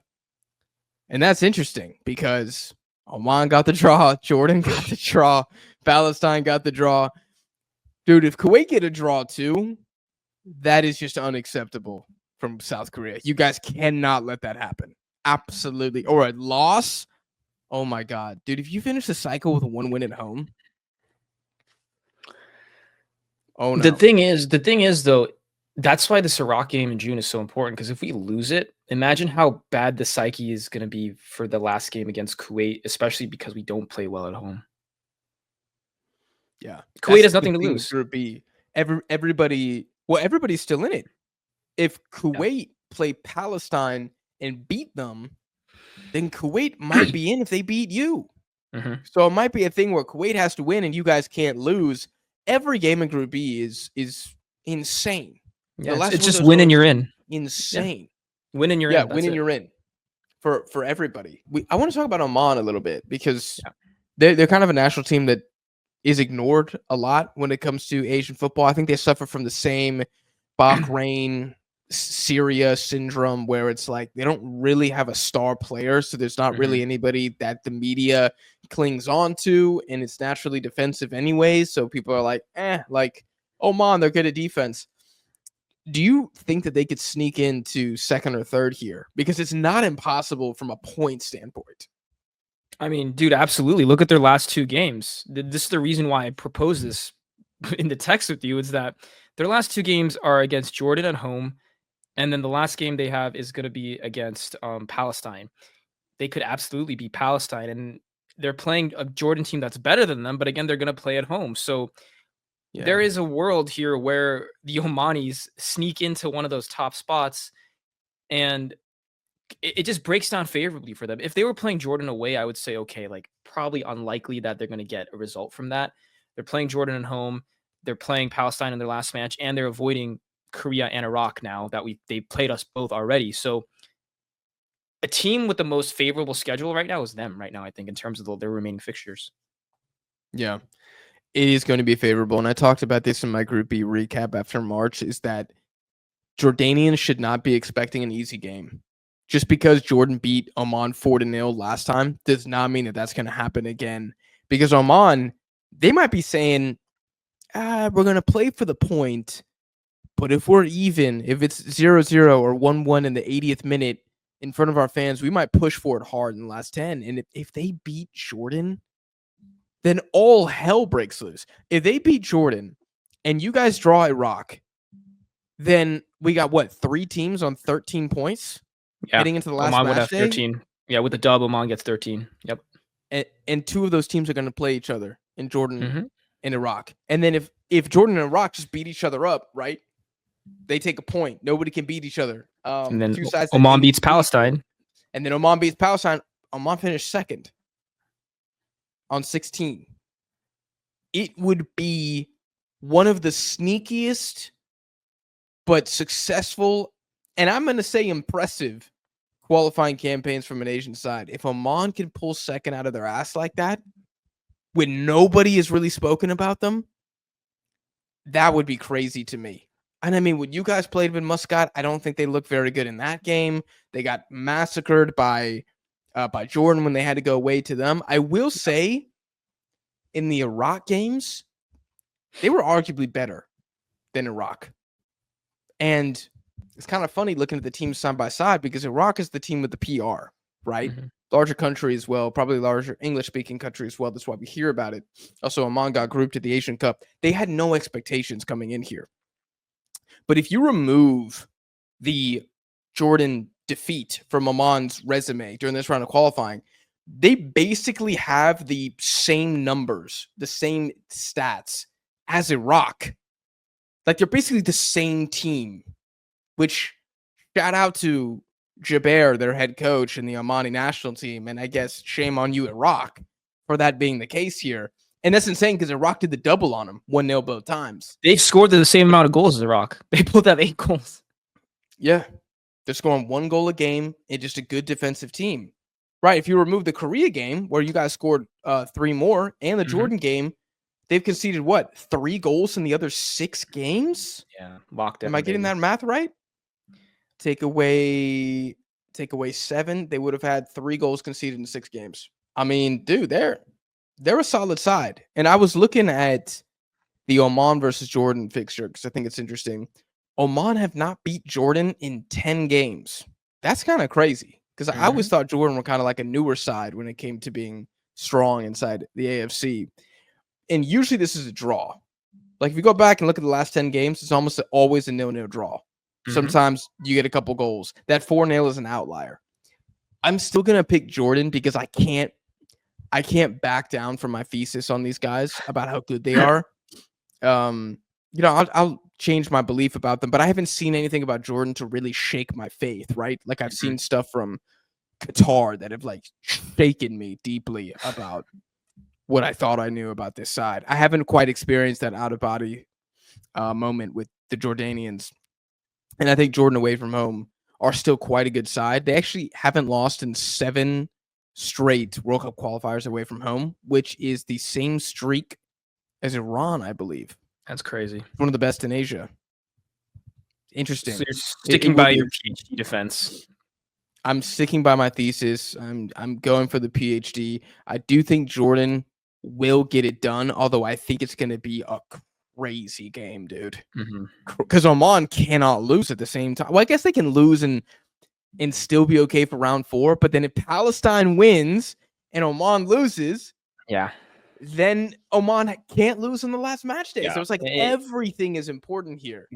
And that's interesting because Oman got the draw, Jordan got the draw, Palestine got the draw. Dude, if Kuwait get a draw too, that is just unacceptable from South Korea. You guys cannot let that happen. Absolutely. Or a loss. Oh my God. Dude, if you finish the cycle with a 1 win at home. Oh no. The thing is though, that's why this Iraq game in June is so important, because if we lose it, imagine how bad the psyche is going to be for the last game against Kuwait, especially because we don't play well at home. Yeah. Kuwait has nothing to lose. Group B. Everybody's still in it. If Kuwait play Palestine and beat them, then Kuwait might be in if they beat you. Mhm. So it might be a thing where Kuwait has to win and you guys can't lose. Every game in Group B is insane. The Yeah, it's last it's one of just those win and games you're is in. Yeah, insane. win and you're Yeah, in, win that's and it. you're in for everybody. I want to talk about Oman a little bit because Yeah. they're kind of a national team that is ignored a lot when it comes to Asian football. I think they suffer from the same Bahrain, Syria syndrome where it's like they don't really have a star player, so there's not really Mhm. anybody that the media clings on to, and it's naturally defensive anyways. So people are like, like Oman, they're good at defense. Do you think that they could sneak into second or third here? Because it's not impossible from a point standpoint. I mean, dude, absolutely. Look at their last 2 games. This is the reason why I proposed this in the text with you is that their last 2 games are against Jordan at home, and then the last game they have is gonna be against, Palestine. They could absolutely beat Palestine, and they're playing a Jordan team that's better than them, but again, they're gonna play at home. So Yeah. there is a world here where the Omanis sneak into one of those top spots, and it just breaks down favorably for them. If they were playing Jordan away, I would say, okay, like probably unlikely that they're going to get a result from that. They're playing Jordan at home. They're playing Palestine in their last match, and they're avoiding Korea and Iraq now that they played us both already. So a team with the most favorable schedule right now is them right now, I think, in terms of their remaining fixtures. Yeah. It is going to be favorable. And I talked about this in my Group B recap after March, is that Jordanians should not be expecting an easy game. Just because Jordan beat Oman 4-0 last time does not mean that that's going to happen again. Because Oman, they might be saying, we're going to play for the point, but if we're even, if it's 0-0 or 1-1 in the 80th minute in front of our fans, we might push for it hard in the last 10. And if they beat Jordan, then all hell breaks loose. If they beat Jordan and you guys draw Iraq, then we got what, 3 teams on 13 points Yeah. heading into the last Oman would match have day? 13. Yeah, with the dub, Oman gets 13. Yep. And 2 of those teams are going to play each other in Jordan Hmm. and Iraq. And then if Jordan and Iraq just beat each other up, right? They take a point. Nobody can beat each other. And then 2 sides that Oman aim beats equal. Palestine. And then Oman beats Palestine. Oman finished second on 16. It would be one of the sneakiest but successful, and I'm going to say impressive, qualifying campaigns from an Asian side. If Oman can pull second out of their ass like that, when nobody has really spoken about them, that would be crazy to me. And I mean, when you guys played with Muscat, I don't think they looked very good in that game. They got massacred by Jordan when they had to go away to them. I will say, in the Iraq games, they were arguably better than Iraq. And it's kind of funny looking at the teams side by side because Iraq is the team with the PR, right? Hmm. Larger country as well, probably larger English speaking country as well. That's why we hear about it. Also, Oman got grouped to the Asian Cup. They had no expectations coming in here. But if you remove the Jordan defeat from Oman's resume during this round of qualifying, they basically have the same numbers, the same stats as Iraq. Like they're basically the same team, which shout out to Jaber, their head coach in the Omani national team. And I guess shame on you, Iraq, for that being the case here. And that's insane because Iraq did the double on them, 1-0 both times. They've scored the same amount of goals as Iraq. They both have 8 goals. Yeah. They're scoring 1 goal a game and just a good defensive team. Right. If you remove the Korea game where you guys scored 3 more and the Mhm. Jordan game, they've conceded what, 3 goals in the other 6 games? Yeah, lockdown, Am I getting baby. that math right? Take away 7, they would have had 3 goals conceded in 6 games. I mean, dude, they're a solid side. And I was looking at the Oman versus Jordan fixture because I think it's interesting. Oman have not beat Jordan in 10 games. That's kind of crazy because I always Mhm. thought Jordan were kind of like a newer side when it came to being strong inside the AFC. And usually this is a draw. Like if you go back and look at the last 10 games, it's almost always a 0-0 draw. Mhm. Sometimes you get a couple goals. That 4-0 is an outlier. I'm still gonna pick Jordan because I can't back down from my thesis on these guys about how good they are. Um, I'll change my belief about them, but I haven't seen anything about Jordan to really shake my faith, right? Like I've Mhm. seen stuff from Qatar that have like shaken me deeply about what I thought I knew about this side. I haven't quite experienced that out of body moment with the Jordanians, and I think Jordan away from home are still quite a good side. They actually haven't lost in 7 straight World Cup qualifiers away from home, which is the same streak as Iran, I believe. That's crazy. One of the best in Asia. So Interesting. you're It sticking will by be. your PhD defense. I'm sticking by my thesis. I'm going for the PhD. I do think Jordan will get it done, although I think it's going to be a crazy game, dude. Because Oman cannot lose at the same time. Well, I guess they can lose and still be okay for round 4. But then if Palestine wins and Oman loses, Yeah. then Oman can't lose on the last match day. Yeah. So it's like everything is important here.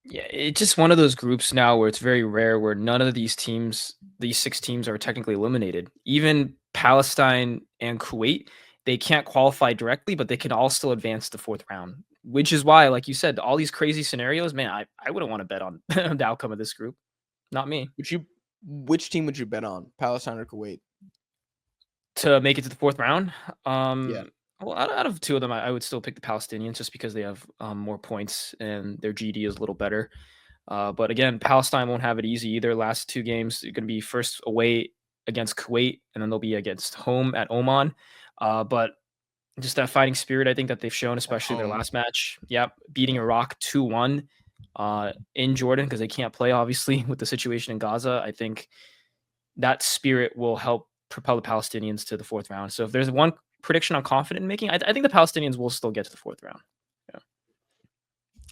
Yeah, it's just one of those groups now where it's very rare where none of these teams, these 6 teams, are technically eliminated. Even Palestine and Kuwait, they can't qualify directly, but they can all still advance to 4th round, which is why, like you said, all these crazy scenarios, man, I wouldn't want to bet on the outcome of this group. Not me. Which team would you bet on, Palestine or Kuwait? To make it to the 4th round? Yeah. Well, out of 2 of them, I would still pick the Palestinians just because they have more points and their GD is a little better. But again, Palestine won't have it easy either. Last 2 games, they're going to be first away against Kuwait, and then they'll be against home at Oman. But just that fighting spirit, I think that they've shown, especially their last match. Yep, beating Iraq 2-1 in Jordan because they can't play, obviously, with the situation in Gaza. I think that spirit will help propel the Palestinians to the 4th round. So if there's one prediction I'm confident in making, I think the Palestinians will still get to the 4th round.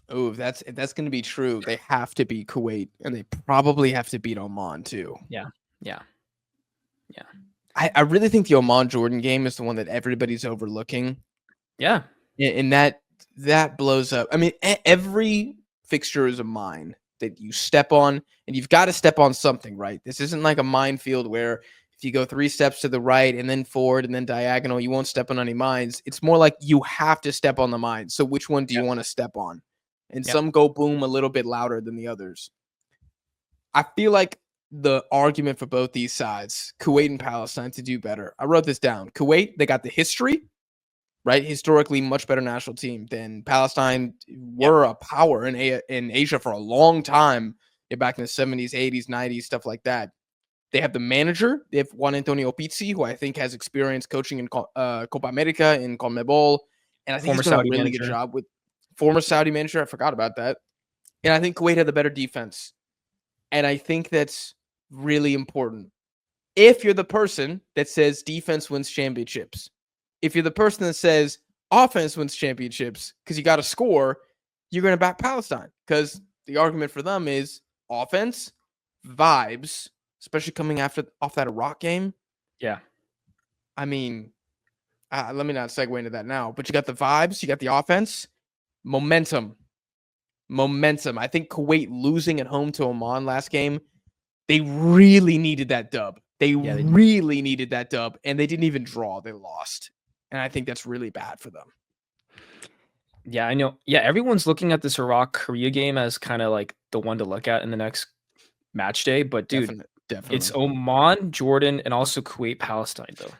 Oh, if that's going to be true, they have to beat Kuwait, and they probably have to beat Oman too. Yeah. I really think the Oman Jordan game is the one that everybody's overlooking. Yeah. And that blows up. I mean, every fixture is a mine that you step on, and you've got to step on something, right? This isn't like a minefield where if you go 3 steps to the right and then forward and then diagonal, you won't step on any mines. It's more like you have to step on the mine. So which one do you want to step on? And some go boom a little bit louder than the others. I feel like the argument for both these sides, Kuwait and Palestine, to do better. I wrote this down. Kuwait, they got the history, right? Historically, much better national team than Palestine. Were a power in Asia for a long time, back in the 70s, 80s, 90s, stuff like that. They have the manager. They have Juan Antonio Pizzi, who I think has experience coaching in Copa America, in CONMEBOL. And I think he's done a really good job with former Saudi manager. I forgot about that. And I think Kuwait had the better defense. And I think that's really important. If you're the person that says defense wins championships, if you're the person that says offense wins championships because you got to score, you're going to back Palestine because the argument for them is offense, vibes, especially coming off that Iraq game. Yeah. I mean, let me not segue into that now, but you got the vibes, you got the offense, momentum. I think Kuwait losing at home to Oman last game, they really needed that dub. They really needed that dub, and they didn't even draw. They lost. And I think that's really bad for them. Yeah, I know. Yeah, everyone's looking at this Iraq-Korea game as kind of like the one to look at in the next match day. But, dude, definitely. It's Oman, Jordan, and also Kuwait-Palestine, though.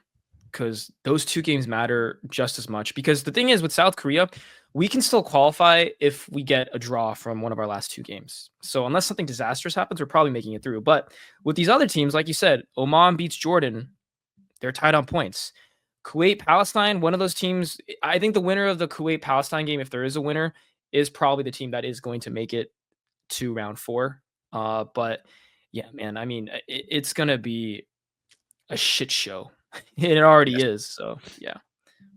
Because those 2 games matter just as much. Because the thing is, with South Korea, we can still qualify if we get a draw from one of our last 2 games. So unless something disastrous happens, we're probably making it through. But with these other teams, like you said, Oman beats Jordan. They're tied on points. Kuwait, Palestine, one of those teams, I think the winner of the Kuwait-Palestine game, if there is a winner, is probably the team that is going to make it to round 4. But yeah, man, I mean, it's going to be a shit show. It already is. So, yeah.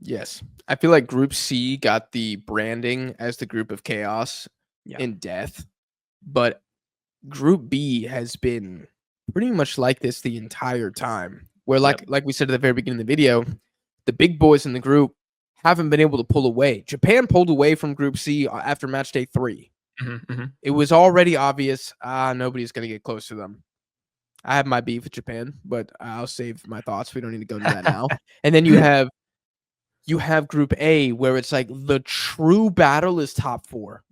Yes. I feel like Group C got the branding as the group of chaos and death. But Group B has been pretty much like this the entire time. Where, like we said at the very beginning of the video, the big boys in the group haven't been able to pull away. Japan pulled away from Group C after match day 3. It was already obvious nobody's going to get close to them. I have my beef with Japan, but I'll save my thoughts. We don't need to go into that now. And then you have Group A, where it's like the true battle is top 4.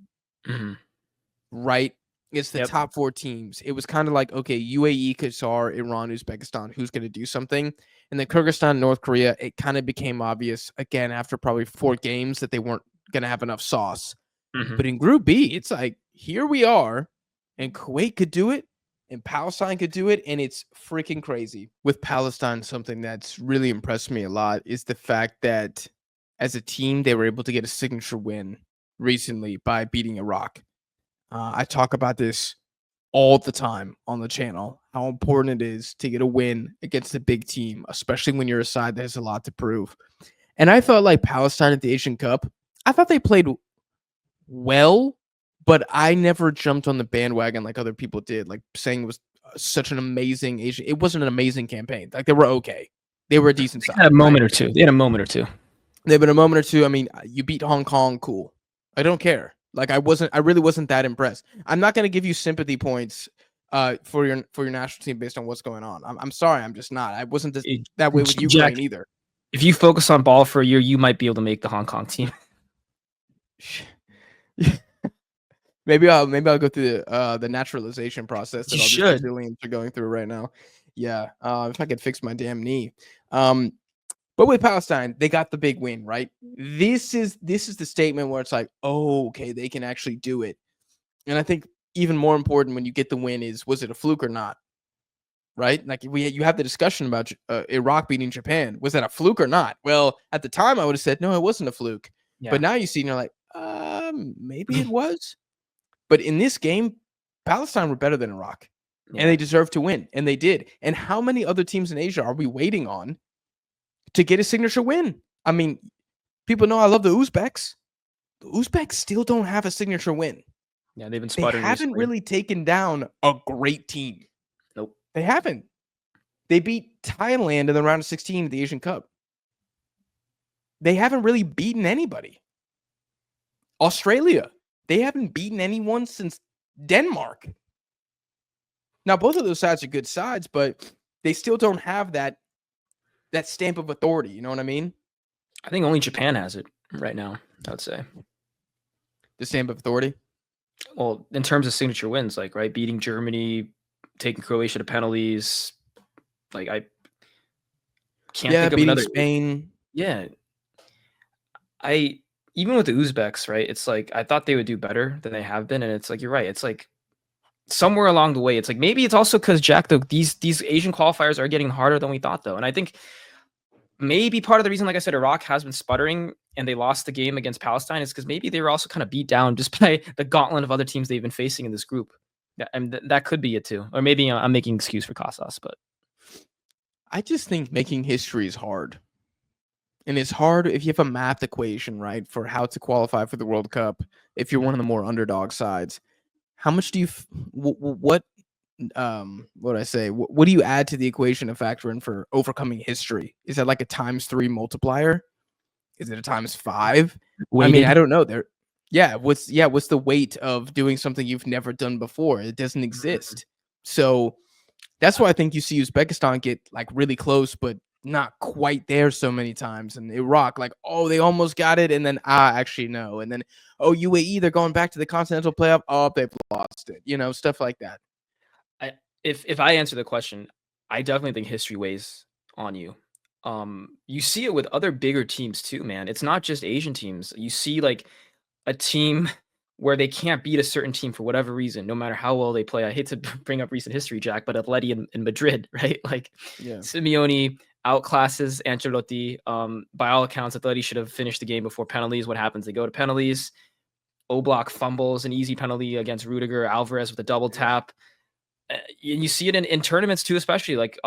Right? It's the Yep. top 4 teams. It was kind of like, okay, UAE, Qatar, Iran, Uzbekistan, who's going to do something? And then Kyrgyzstan, North Korea, it kind of became obvious again after probably 4 games that they weren't going to have enough sauce. Mhm. But in Group B, it's like, here we are, and Kuwait could do it, and Palestine could do it, and it's freaking crazy. With Palestine, something that's really impressed me a lot is the fact that as a team, they were able to get a signature win recently by beating Iraq. I talk about this all the time on the channel, how important it is to get a win against a big team, especially when you're a side that has a lot to prove. And I felt like Palestine at the Asian Cup, I thought they played well, but I never jumped on the bandwagon like other people did, like saying it was such an amazing Asian. It wasn't an amazing campaign. Like they were okay. They were a decent They side, had a right? moment or two. They had a moment or two. They've been a moment or two. I mean, you beat Hong Kong, cool. I don't care. Like I really wasn't that impressed. I'm not gonna give you sympathy points for your national team based on what's going on. I'm sorry, I'm just not. I wasn't that way with Jack, Ukraine either. if you focus on ball for a year, you might be able to make the Hong Kong team. Maybe I'll go through the naturalization process that You all these should. Brazilians are going through right now. Yeah, if I could fix my damn knee. But with Palestine, they got the big win, right? This is the statement where it's like, oh, okay, they can actually do it. And I think even more important when you get the win is, was it a fluke or not? Right? Like you have the discussion about Iraq beating Japan. Was that a fluke or not? Well, at the time, I would have said no, it wasn't a fluke. Yeah. But now you see, and you're like, maybe it was. But in this game, Palestine were better than Iraq, and they deserved to win, and they did. And how many other teams in Asia are we waiting on to get a signature win? I mean, people know I love the Uzbeks. The Uzbeks still don't have a signature win. Yeah, they've been They sputtering haven't recently. really taken down a great team. Nope. They haven't. They beat Thailand in the round of 16 of the Asian Cup. They haven't really beaten anybody. Australia, they haven't beaten anyone since Denmark. Now, both of those sides are good sides, but they still don't have that stamp of authority. You know what I mean? I think only Japan has it right now, I would say. The stamp of authority. Well, in terms of signature wins, like, right, beating Germany, taking Croatia to penalties, like, I can't think of beating another. Spain. Yeah. Even with the Uzbeks, right, it's like, I thought they would do better than they have been, and it's like, you're right, it's like, somewhere along the way, it's like, maybe it's also because, Jack, these Asian qualifiers are getting harder than we thought, though, and I think maybe part of the reason, like I said, Iraq has been sputtering and they lost the game against Palestine is because maybe they were also kind of beat down just by the gauntlet of other teams they've been facing in this group. And that could be it too. Or maybe I'm making excuse for Casas, but I just think making history is hard. And it's hard if you have a math equation, right, for how to qualify for the World Cup. If you're one of the more underdog sides, how much do you, what do I say? What do you add to the equation to factor in for overcoming history? Is that like a ×3 multiplier? Is it a ×5? I mean, weighted. I don't know. What's the weight of doing something you've never done before? It doesn't exist. So that's why I think you see Uzbekistan get like really close, but not quite there so many times. And Iraq, like, oh, they almost got it, and then actually no. And then UAE, they're going back to the continental playoff. Oh, they've lost it. You know, stuff like that. If I answer the question, I definitely think history weighs on you. You see it with other bigger teams too, man. It's not just Asian teams. You see like a team where they can't beat a certain team for whatever reason, no matter how well they play. I hate to bring up recent history, Jack, but Atleti in Madrid, right? Like Simeone outclasses Ancelotti. By all accounts, Atleti should have finished the game before penalties. What happens? They go to penalties. Oblak fumbles an easy penalty against Rudiger. Alvarez with a double tap. You see it in tournaments too, especially like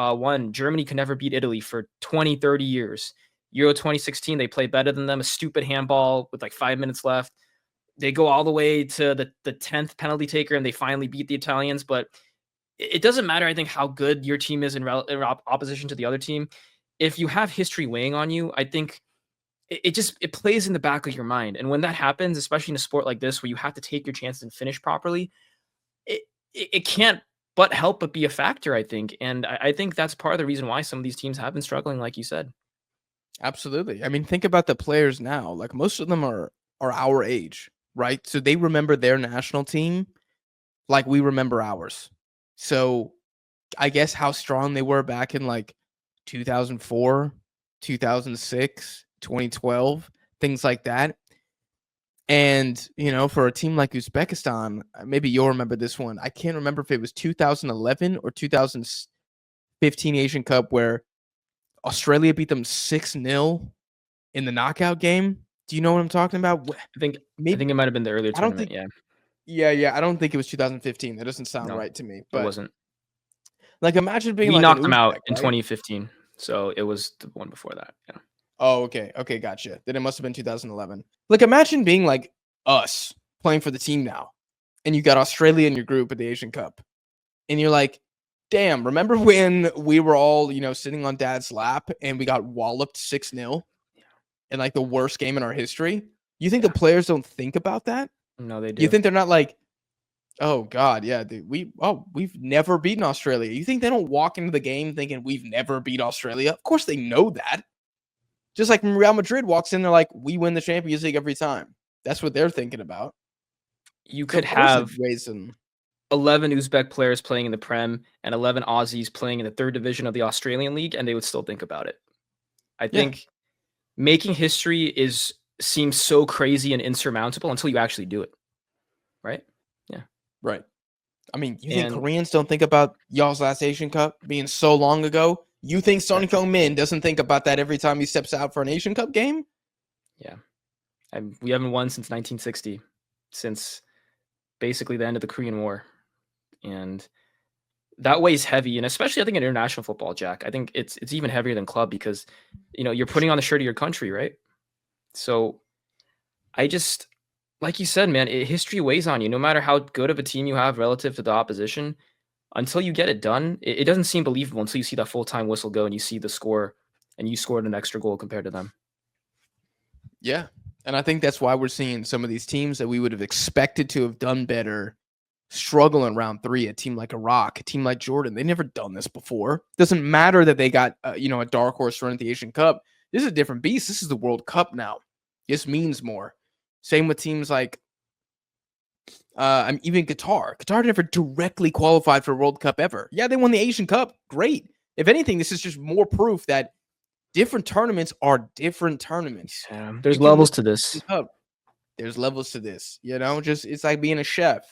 Germany could never beat Italy for 20, 30 years. Euro 2016, they play better than them. A stupid handball with like 5 minutes left. They go all the way to the 10th penalty taker and they finally beat the Italians. But it doesn't matter, I think, how good your team is in opposition to the other team. If you have history weighing on you, I think it plays in the back of your mind. And when that happens, especially in a sport like this where you have to take your chances and finish properly, it can't but help but be a factor, I think. And I think that's part of the reason why some of these teams have been struggling, like you said. Absolutely. I mean, think about the players now. Like most of them are our age, right? So they remember their national team like we remember ours. So I guess how strong they were back in like 2004, 2006, 2012, things like that. And, for a team like Uzbekistan, maybe you'll remember this one. I can't remember if it was 2011 or 2015 Asian Cup where Australia beat them 6-0 in the knockout game. Do you know what I'm talking about? I think Maybe it might have been the earlier I don't tournament. think. Yeah, Yeah. I don't think it was 2015. That doesn't sound no, right to me. it But wasn't. like, imagine being We like an knocked them out Uzbek, in right? 2015, so it was the one before that. Yeah. Oh, okay. Okay, gotcha. Then it must have been 2011. Like, imagine being like us playing for the team now, and you got Australia in your group at the Asian Cup, and you're like, damn, remember when we were all, sitting on dad's lap and we got walloped 6-0 in like the worst game in our history? You think the Yeah. players don't think about that? No, they You do. think they're not like, oh God, yeah, dude, we've never beaten Australia. You think they don't walk into the game thinking we've never beat Australia? Of course they know that. Just like when Real Madrid walks in, they're like, we win the Champions League every time. That's what they're thinking about. You So could of course it have weighs them. 11 Uzbek players playing in the Prem and 11 Aussies playing in the third division of the Australian League, and they would still think about it. I Yeah. think making history seems so crazy and insurmountable until you actually do it. Right? Yeah. Right. I mean, you think And Koreans don't think about y'all's last Asian Cup being so long ago? You think Son Heung-min doesn't think about that every time he steps out for an Asian Cup game? yeah, we haven't won since 1960, since basically the end of the Korean War, and that weighs heavy. And especially, I think in international football, Jack, I think it's even heavier than club because you're putting on the shirt of your country, right? So I just, like you said, man, history weighs on you. No matter how good of a team you have relative to the opposition, until you get it done, it doesn't seem believable until you see that full-time whistle go and you see the score and you scored an extra goal compared to them. Yeah. And I think that's why we're seeing some of these teams that we would have expected to have done better struggle in round 3. A team like Iraq, a team like Jordan, they never done this before. Doesn't matter that they got a dark horse run at the Asian Cup. This is a different beast. This is the World Cup now. This means more. Same with teams like even Qatar. Qatar never directly qualified for a World Cup ever. Yeah, they won the Asian Cup. Great. If anything, this is just more proof that different tournaments are different tournaments. Yeah, there's You can levels win to the this. Asian Cup. There's levels to this. Just it's like being a chef.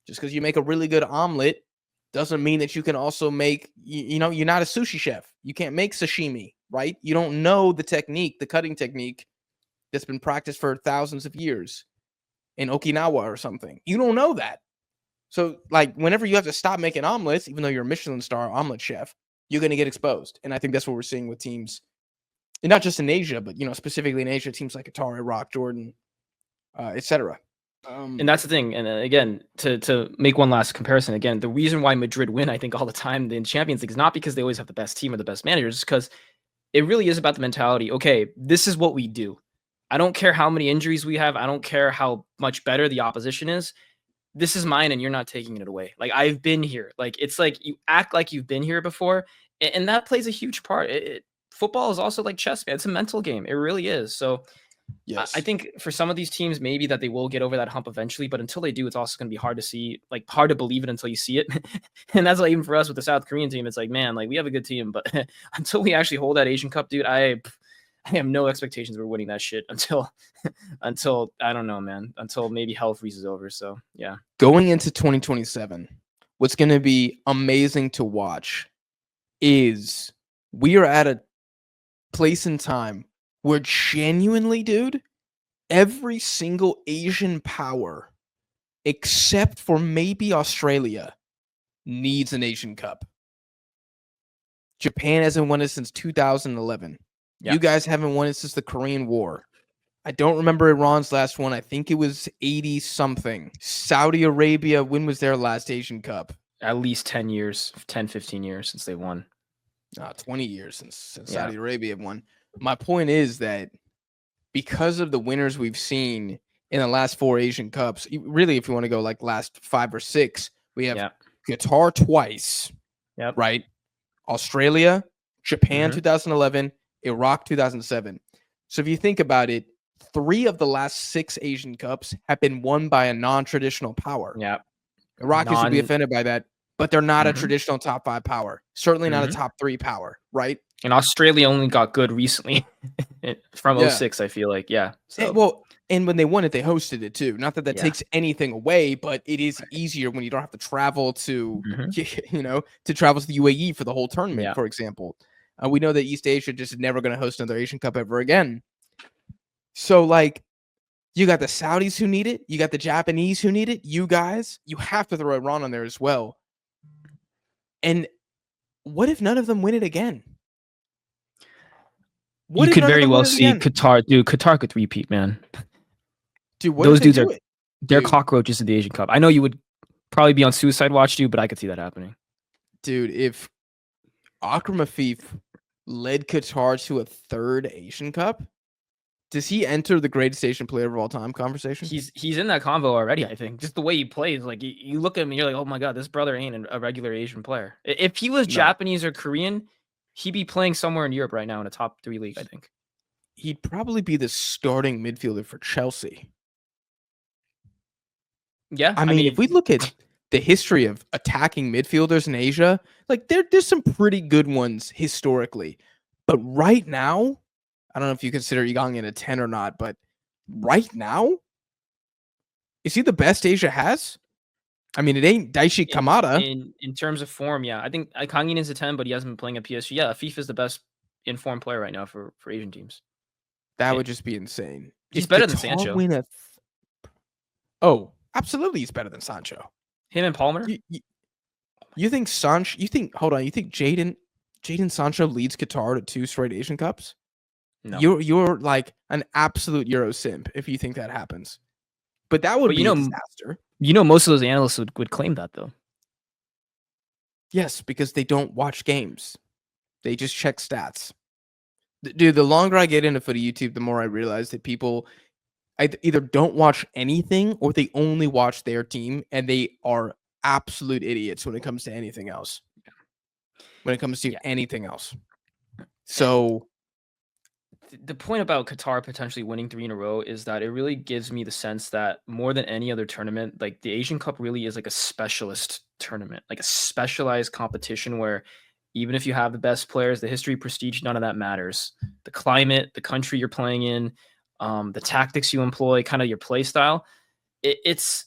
Just because you make a really good omelet doesn't mean that you can also make, you're not a sushi chef. You can't make sashimi, right? You don't know the technique, the cutting technique that's been practiced for thousands of years in Okinawa or something. You don't know that. So, like, whenever you have to stop making omelets, even though you're a Michelin star omelet chef, you're going to get exposed. And I think that's what we're seeing with teams, and not just in Asia, but, specifically in Asia, teams like Qatar, Iraq, Jordan, etc. And that's the thing. And again, to make one last comparison, again, the reason why Madrid win, I think, all the time in Champions League is not because they always have the best team or the best managers, it's because it really is about the mentality. Okay, this is what we do. I don't care how many injuries we have. I don't care how much better the opposition is. This is mine and you're not taking it away. Like, I've been here. Like, it's like you act like you've been here before. And that plays a huge part. Football is also like chess, man. It's a mental game. It really is. So Yes. I think for some of these teams, maybe that they will get over that hump eventually, but until they do, it's also going to be hard to see, like hard to believe it until you see it. And that's like even for us with the South Korean team, it's like, man, like we have a good team, but until we actually hold that Asian Cup, dude, I have no expectations we're winning that shit until I don't know, man, until maybe hell freezes over. So yeah, going into 2027, what's going to be amazing to watch is we are at a place in time where genuinely, dude, every single Asian power, except for maybe Australia, needs an Asian Cup. Japan hasn't won it since 2011. Yeah. You guys haven't won it since the Korean War. I don't remember Iran's last one. I think it was 80 something. Saudi Arabia, when was their last Asian Cup? At least 10 years, 10, 15 years since they won. 20 years since Saudi Arabia won. My point is that because of the winners we've seen in the last 4 Asian Cups, really, if you want to go like last 5 or 6, we have Qatar twice, right? Australia, Japan 2011, Iraq 2007. So if you think about it, 3 of the last 6 Asian Cups have been won by a non-traditional power. Yeah. Iraqis would be non. offended by that, but they're not a Mhm, traditional top 5 power. Certainly not a mhm. top 3 power, right? And Australia only got good recently from Yeah. '06, I feel like, yeah. So, Well, and when they won it, they hosted it too. Not that that yeah. takes anything away, but it is Right. easier when you don't have to travel to, Mhm. to travel to the UAE for the whole tournament, Yeah. for example. We know that East Asia just is never going to host another Asian Cup ever again. So, like, you got the Saudis who need it. You got the Japanese who need it. You guys, you have to throw Iran on there as well. And what if none of them win it again? You What if could none of very them well win it see again? Qatar dude, Qatar could repeat, man. Dude, what if Those they dudes do are it? they're Dude, cockroaches in the Asian Cup. I know you would probably be on suicide watch, dude, but I could see that happening. if Akram Afif led Qatar to a third Asian Cup, does he enter the greatest Asian player of all time conversation? He's in that convo already, I think. Just the way he plays, like, you look at him and you're like, "Oh my god, this brother ain't a regular Asian player." If he was No. Japanese or Korean, he'd be playing somewhere in Europe right now in a top 3 league, I think. He'd probably be the starting midfielder for Chelsea. Yeah, I I mean, if we mean, look at the history of attacking midfielders in Asia, like there's some pretty good ones historically. But right now, I don't know if you consider Yang in a 10 or not, but right now, is he the best Asia has? I mean, it ain't Daishi in Kamada. in terms of form, yeah. I think Kangin is a 10, but he hasn't been playing at PSG. Yeah, FIFA is the best informed player right now for Asian teams. That Eh, would just be insane. he's Did better than Qatar Sancho. win a Oh, absolutely he's better than Sancho. Him and Palmer? You think Sancho you think hold on, you think Jaden Sancho leads Qatar to 2 straight Asian Cups? No. You're like an absolute Euro simp if you think that happens. But that would But be a disaster. most of those analysts would claim that though. Yes, because they don't watch games. They just check stats. Dude, the longer I get into footy YouTube, the more I realize that people either don't watch anything or they only watch their team and they are absolute idiots when it comes to anything else. When it comes to Yeah. anything else. And So, the point about Qatar potentially winning 3 in a row is that it really gives me the sense that more than any other tournament, like the Asian Cup really is like a specialist tournament, like a specialized competition where even if you have the best players, the history, prestige, none of that matters. The climate, the country you're playing in, the tactics you employ, kind of your play style, it's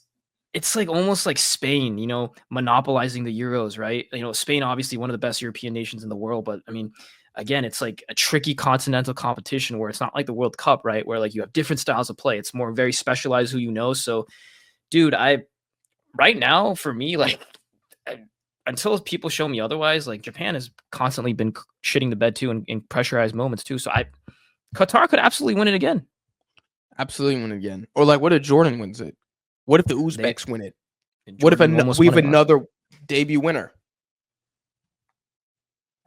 like almost like Spain, monopolizing the Euros, right? Spain obviously one of the best European nations in the world, but I mean, again, it's like a tricky continental competition where it's not like the World Cup, right? Where like you have different styles of play. It's more very specialized who you know. So, dude, I right now for me, like until people show me otherwise, like Japan has constantly been shitting the bed too in pressurized moments too. So Qatar could absolutely win it again. absolutely win again. Or like, what if Jordan wins it? What if the They Uzbeks win it? What if Jordan almost we won have it last. another debut winner?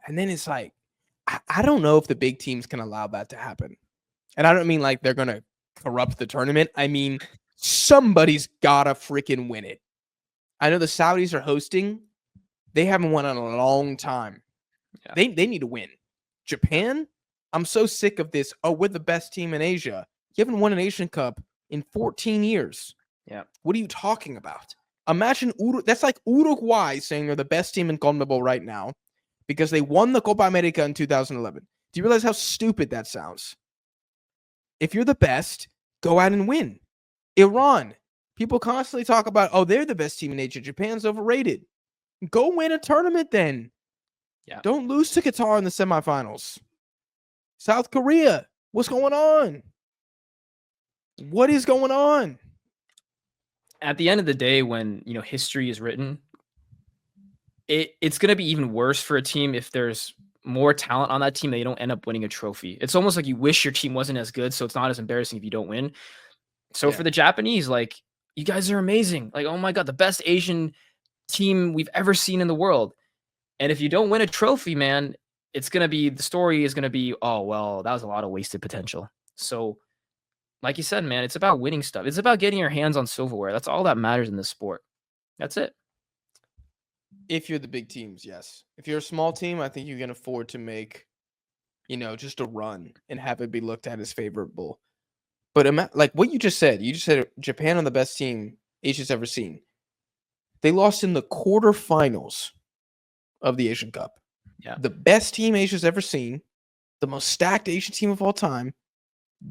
And then it's like, I don't know if the big teams can allow that to happen. And I don't mean like they're going to corrupt the tournament. I mean, somebody's got to freaking win it. I know the Saudis are hosting. They haven't won in a long time. Yeah. They need to win. Japan, I'm so sick of this. Oh, we're the best team in Asia. You haven't won an Asian Cup in 14 years. Yeah. What are you talking about? Imagine that's like Uruguay saying they're the best team in CONMEBOL right now because they won the Copa America in 2011. Do you realize how stupid that sounds? If you're the best, go out and win. Iran, people constantly talk about, oh, they're the best team in Asia. Japan's overrated. Go win a tournament then. Yeah. Don't lose to Qatar in the semifinals. South Korea, what's going on? What is going on? At the end of the day, when history is written, it's going to be even worse for a team if there's more talent on that team that you don't end up winning a trophy. It's almost like you wish your team wasn't as good, so it's not as embarrassing if you don't win. So for the Japanese, like, you guys are amazing. Like, oh my God, the best Asian team we've ever seen in the world. And if you don't win a trophy, man, the story is going to be, oh, well, that was a lot of wasted potential. So like you said, man, it's about winning stuff. It's about getting your hands on silverware. That's all that matters in this sport. That's it. If you're the big teams, yes. If you're a small team, I think you can afford to make, just a run and have it be looked at as favorable. But like what you just said Japan on the best team Asia's ever seen. They lost in the quarterfinals of the Asian Cup. Yeah. The best team Asia's ever seen, the most stacked Asian team of all time,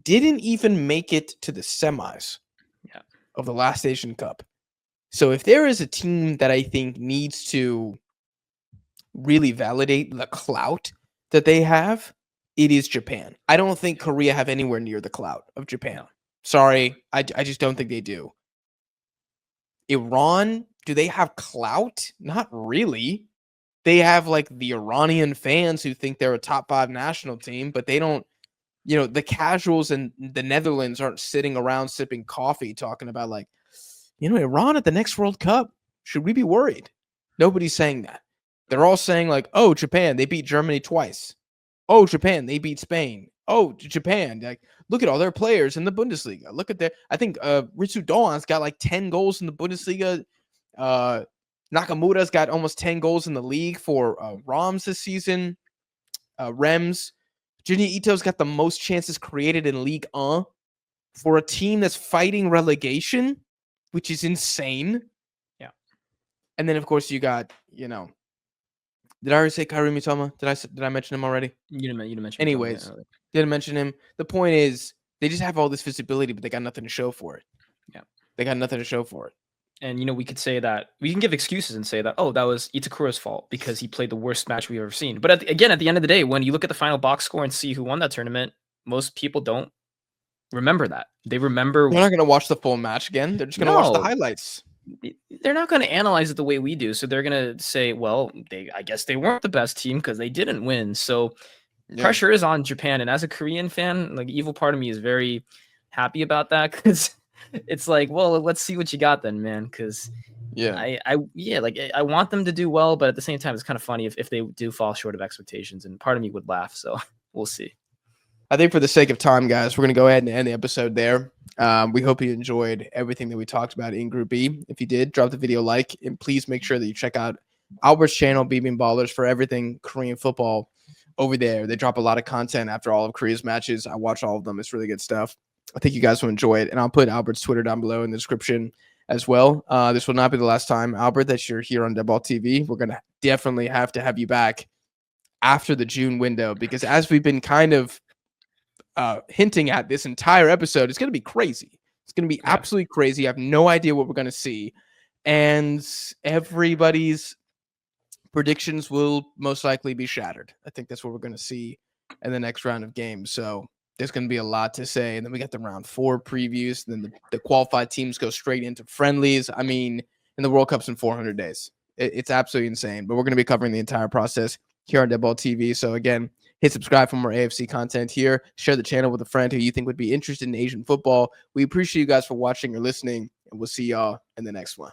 didn't even make it to the semis of the last Asian Cup. So if there is a team that I think needs to really validate the clout that they have, it is Japan. I don't think Korea have anywhere near the clout of Japan. Sorry, I just don't think they do. Iran, do they have clout? Not really. They have like the Iranian fans who think they're a top 5 national team, but they don't, the casuals in the Netherlands aren't sitting around sipping coffee talking about like, Iran at the next World Cup. Should we be worried? Nobody's saying that. They're all saying like, oh, Japan, they beat Germany twice. Oh, Japan, they beat Spain. Oh, Japan, like, look at all their players in the Bundesliga. Look at I think Ritsu Doan's got like 10 goals in the Bundesliga. Nakamura's got almost 10 goals in the league for Rams this season. Rems. Junya Ito's got the most chances created in League 1 for a team that's fighting relegation, which is insane. Yeah. And then, of course, you got, did I already say Kairi Mitoma? Did I mention him already? You didn't mention Anyways, didn't mention him. The point is, they just have all this visibility, but they got nothing to show for it. Yeah. They got nothing to show for it. And, we could say that we can give excuses and say that, oh, that was Itakura's fault because he played the worst match we've ever seen. But at the end of the day, when you look at the final box score and see who won that tournament, most people don't remember that. They remember. They're not going to watch the full match again. They're just going to watch the highlights. They're not going to analyze it the way we do. So they're going to say, well, I guess they weren't the best team because they didn't win. So pressure is on Japan. And as a Korean fan, like, evil part of me is very happy about that because it's like, well, let's see what you got then, man. Because I want them to do well, but at the same time, it's kind of funny if they do fall short of expectations, and part of me would laugh. So we'll see. I think for the sake of time, guys, we're going to go ahead and end the episode there. We hope you enjoyed everything that we talked about in Group B. If you did, drop the video a like, and please make sure that you check out Albert's channel, Beaming Ballers, for everything Korean football over there. They drop a lot of content after all of Korea's matches. I watch all of them. It's really good stuff. I think you guys will enjoy it, and I'll put Albert's Twitter down below in the description as well. This will not be the last time, Albert, that you're here on Dead Ball TV. We're going to definitely have to have you back after the June window, because as we've been kind of hinting at this entire episode, it's going to be crazy. It's going to be absolutely crazy. I have no idea what we're going to see, and everybody's predictions will most likely be shattered. I think that's what we're going to see in the next round of games. So there's going to be a lot to say. And then we got the round 4 previews. And then the qualified teams go straight into friendlies. I mean, and the World Cup's in 400 days. It's absolutely insane. But we're going to be covering the entire process here on Dead Ball TV. So again, hit subscribe for more AFC content here. Share the channel with a friend who you think would be interested in Asian football. We appreciate you guys for watching or listening, and we'll see y'all in the next one.